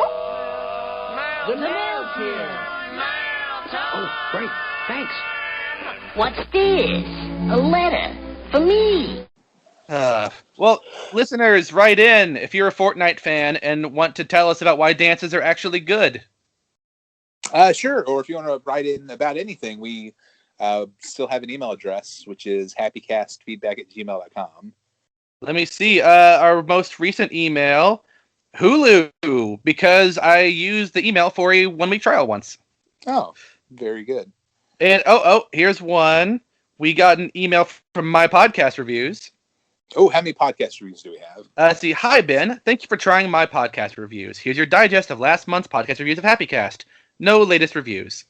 The mail's here. Oh, great. Thanks. What's this? A letter for me. Well, listeners, write in if you're a Fortnite fan and want to tell us about why dances are actually good. Sure. Or if you want to write in about anything, we still have an email address, which is happycastfeedback@gmail.com. Let me see. Our most recent email, Hulu, because I used the email for a 1-week trial once. Oh, very good. And here's one. We got an email from My Podcast Reviews. Oh, how many podcast reviews do we have? See, hi, Ben. Thank you for trying My Podcast Reviews. Here's your digest of last month's podcast reviews of HappyCast. No latest reviews.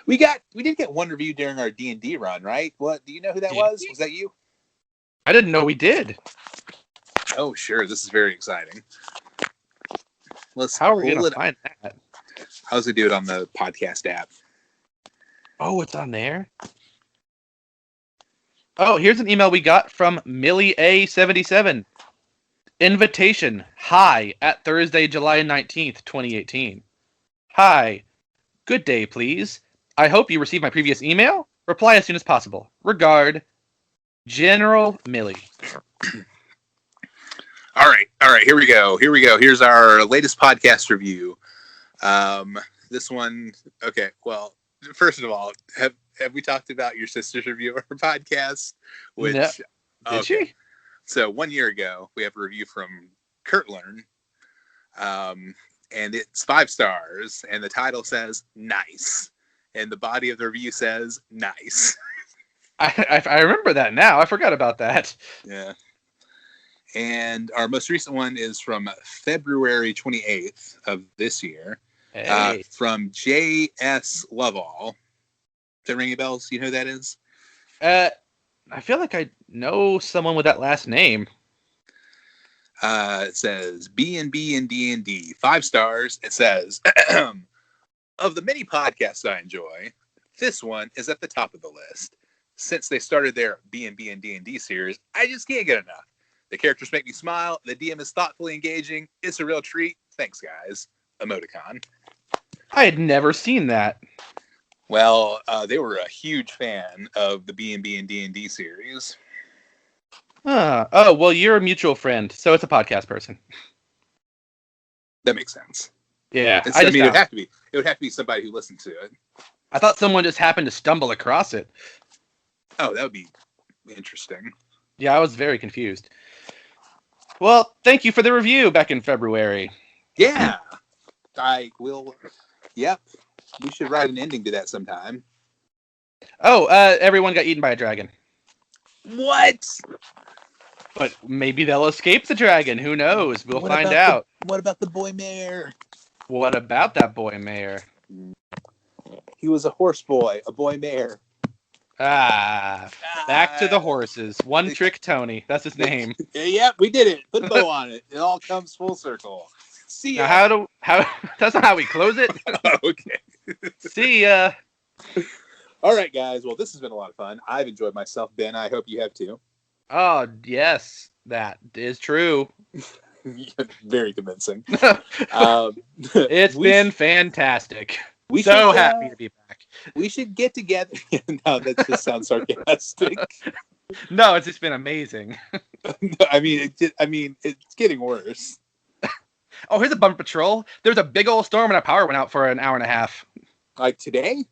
We did get one review during our D&D run, right? What? Do you know who that was? Was that you? I didn't know we did. Oh, sure. This is very exciting. How are we going to find that? How's it do it on the podcast app? Oh, it's on there? Oh, here's an email we got from Millie A77. Invitation. Hi, at Thursday, July 19th, 2018. Hi. Good day, please. I hope you received my previous email. Reply as soon as possible. Regard, General Millie. All right. Here we go. Here's our latest podcast review. This one. Okay. Well, first of all, have we talked about your sister's review of our podcast? Which no. Did she? So 1 year ago, we have a review from Kurtlearn, and it's 5 stars, and the title says "nice," and the body of the review says "nice." I remember that now. I forgot about that. Yeah. And our most recent one is from February 28th of this year. Hey. From J.S. Lovall. Does that ring any bells? You know who that is? I feel like I know someone with that last name. It says B&B and D&D. 5 stars. It says, of the many podcasts I enjoy, this one is at the top of the list. Since they started their B&B and D&D series, I just can't get enough. The characters make me smile. The DM is thoughtfully engaging. It's a real treat. Thanks, guys. Emoticon. I had never seen that. Well, they were a huge fan of the B&B and D&D series. Oh, well, you're a mutual friend, so it's a podcast person. That makes sense. Yeah, It would have to be. It would have to be somebody who listened to it. I thought someone just happened to stumble across it. Oh, that would be interesting. Yeah, I was very confused. Well, thank you for the review back in February. Yeah, I will. Yep, we should write an ending to that sometime. Oh, everyone got eaten by a dragon. What? But maybe they'll escape the dragon. Who knows? We'll find out. What about the boy mayor? What about that boy mayor? He was a horse boy, a boy mayor. Back to the horses. One Trick Tony. That's his name. Yep, we did it. Put a bow on it. It all comes full circle. See ya. Now, that's not how we close it. Okay. See ya. All right, guys. Well, this has been a lot of fun. I've enjoyed myself, Ben. I hope you have too. Oh, yes. That is true. Very convincing. It's been fantastic. We so happy to be back. We should get together. No, that just sounds sarcastic. No, it's just been amazing. I mean, it's getting worse. Oh, here's a bumper patrol. There was a big old storm and our power went out for an hour and a half. Like today?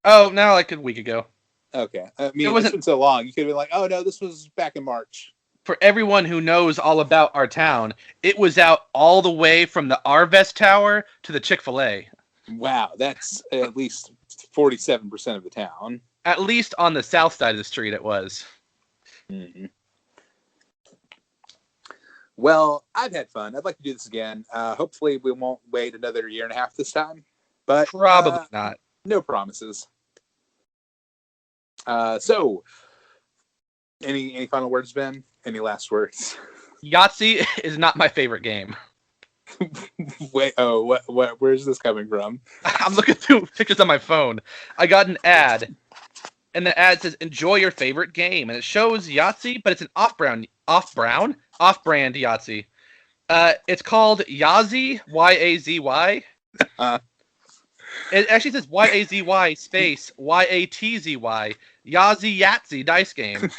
Oh, no, like a week ago. Okay. I mean, it wasn't been so long. You could have been like, oh, no, this was back in March. For everyone who knows all about our town, it was out all the way from the Arvest Tower to the Chick-fil-A. Wow, that's at least 47% of the town. At least on the south side of the street it was. Mm-hmm. Well, I've had fun. I'd like to do this again. Hopefully we won't wait another year and a half this time. But probably not. No promises. So, any final words, Ben? Any last words? Yahtzee is not my favorite game. Wait, what? Where's this coming from? I'm looking through pictures on my phone. I got an ad, and the ad says, "Enjoy your favorite game," and it shows Yahtzee, but it's an off-brand Yahtzee. It's called Yahtzee, Y-A-Z-Y. It actually says Y-A-Z-Y space Y-A-T-Z-Y. Yahtzee dice game.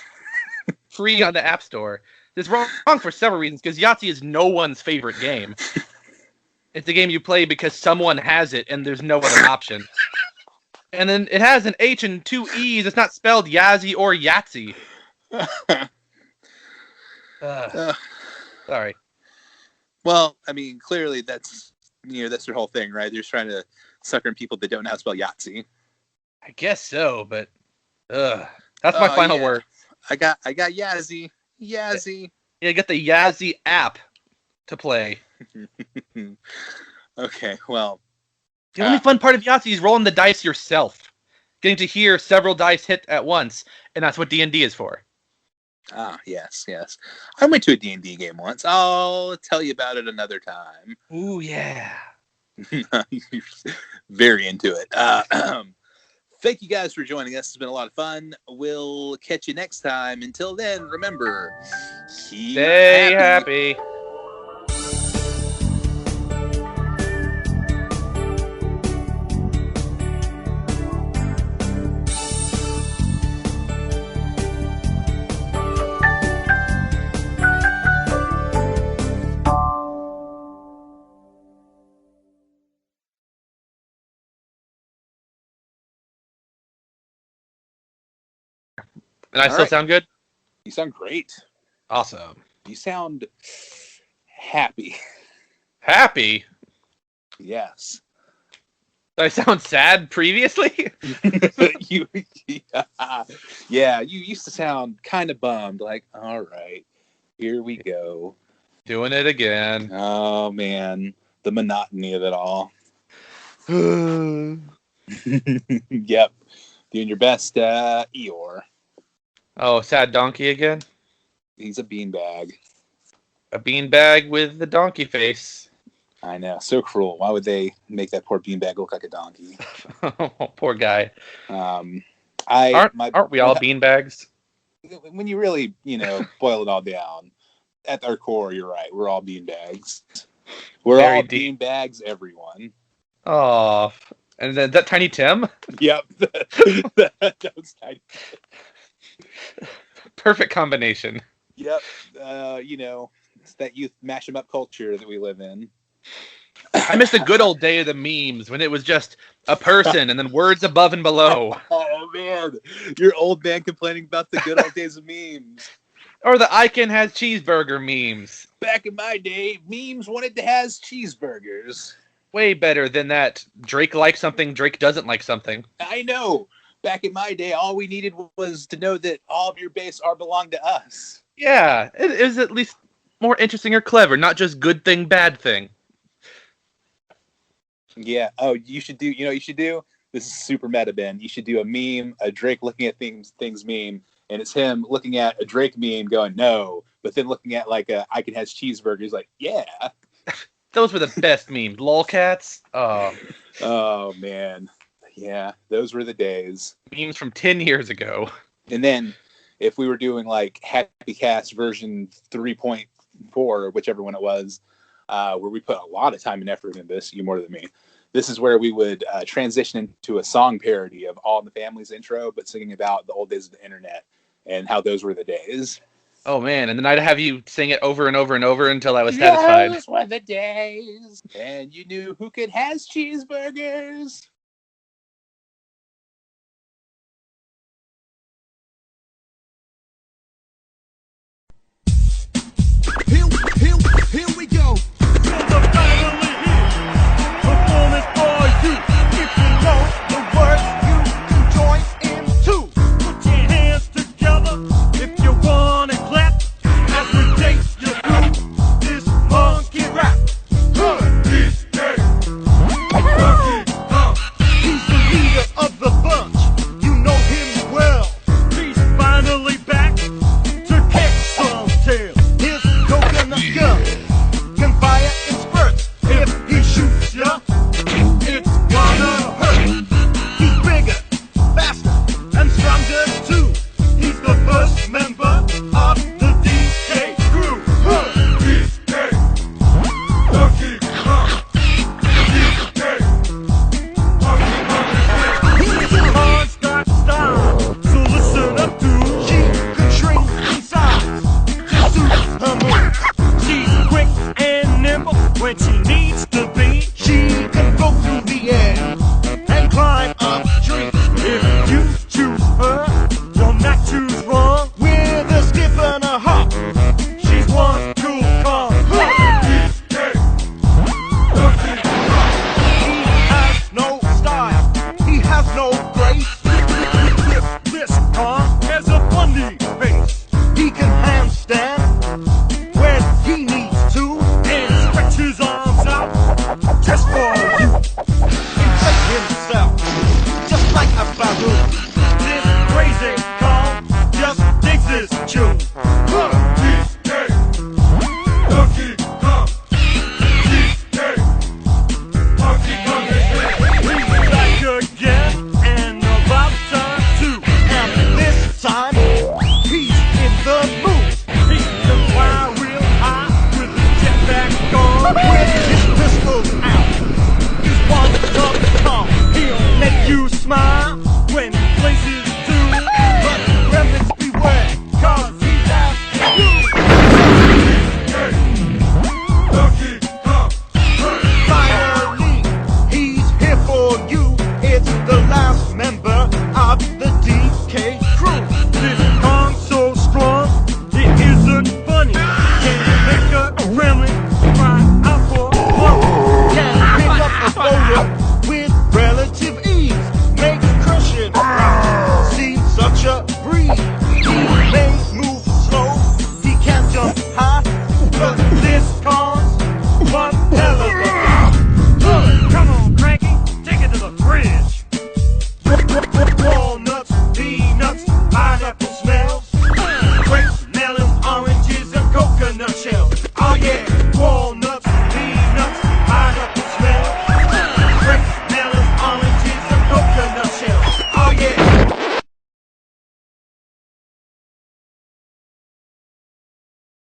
Free on the App Store. It's wrong for several reasons, because Yahtzee is no one's favorite game. It's a game you play because someone has it and there's no other option. And then it has an H and two E's. It's not spelled Yazzie or Yahtzee. Sorry. Well, I mean, clearly that's their whole thing, right? They're just trying to sucker in people that don't know how to spell Yahtzee. I guess so, but that's my final word. I got Yahtzee. Yahtzee. Yeah, get the Yahtzee app to play. Okay, well. The only fun part of Yahtzee is rolling the dice yourself. Getting to hear several dice hit at once, and that's what D&D is for. Ah, yes. I went to a D&D game once. I'll tell you about it another time. Ooh, yeah. You're very into it. Thank you guys for joining us. It's been a lot of fun. We'll catch you next time. Until then, remember, stay happy. And I still sound good? You sound great. Awesome. You sound happy. Happy? Yes. Did I sound sad previously? Yeah, you used to sound kind of bummed. Like, all right, here we go. Doing it again. Oh, man. The monotony of it all. Yep. Doing your best, Eeyore. Oh, sad donkey again? He's a beanbag. A beanbag with the donkey face. I know. So cruel. Why would they make that poor beanbag look like a donkey? Oh, poor guy. Aren't we all beanbags? When you really, boil it all down, at our core, you're right. We're all beanbags. We're Very all deep. beanbags, everyone. Oh, and then that Tiny Tim? Yep. That was tiny. Perfect combination. Yep. It's that youth mash 'em up culture that we live in. I miss the good old day of the memes when it was just a person and then words above and below. Oh, man. Your old man complaining about the good old days of memes. Or the I Can Has Cheeseburger memes. Back in my day, memes wanted to have cheeseburgers. Way better than that Drake likes something, Drake doesn't like something. I know. Back in my day, all we needed was to know that all of your base are belong to us. Yeah, it is at least more interesting or clever, not just good thing, bad thing. Yeah. Oh, you should do, you should do? This is super meta, Ben. You should do a meme, a Drake looking at things meme, and it's him looking at a Drake meme going, no, but then looking at like a I Can Has Cheeseburgers, like, yeah. Those were the best memes. Lolcats. Oh, man. Yeah, those were the days. Memes from 10 years ago. And then if we were doing like HappyCast version 3.4, or whichever one it was, where we put a lot of time and effort into this, you more than me. This is where we would transition into a song parody of All in the Family's intro, but singing about the old days of the internet and how those were the days. Oh, man. And then I'd have you sing it over and over and over until I was satisfied. Those were the days. And you knew who could has cheeseburgers. Here we go. We're finally here, performing for you. If you know the words, you can join in too. Put your hands together if you wanna clap as we take you through this monkey rap. He's dead. He's the leader of the bunch. You know him well. He's finally back to catch some tail. His coconut gun can fire in spurts. If he shoots ya, it's gonna hurt. He's bigger, faster, and stronger too. He's the first member of the DK crew. He's dead. Monkey Kong. He's dead. He's a monster style, so listen up to. She can shrink in size to suit her mood. She's quick and nimble when she needs to be. She can go through the air and climb up trees. If you choose her, you'll not choose wrong. With a skip and a hop, she's one cool car. He's dead. He has no style. He has no grace. This car has a funny face. He can handstand when he needs to and stretch his arms out just for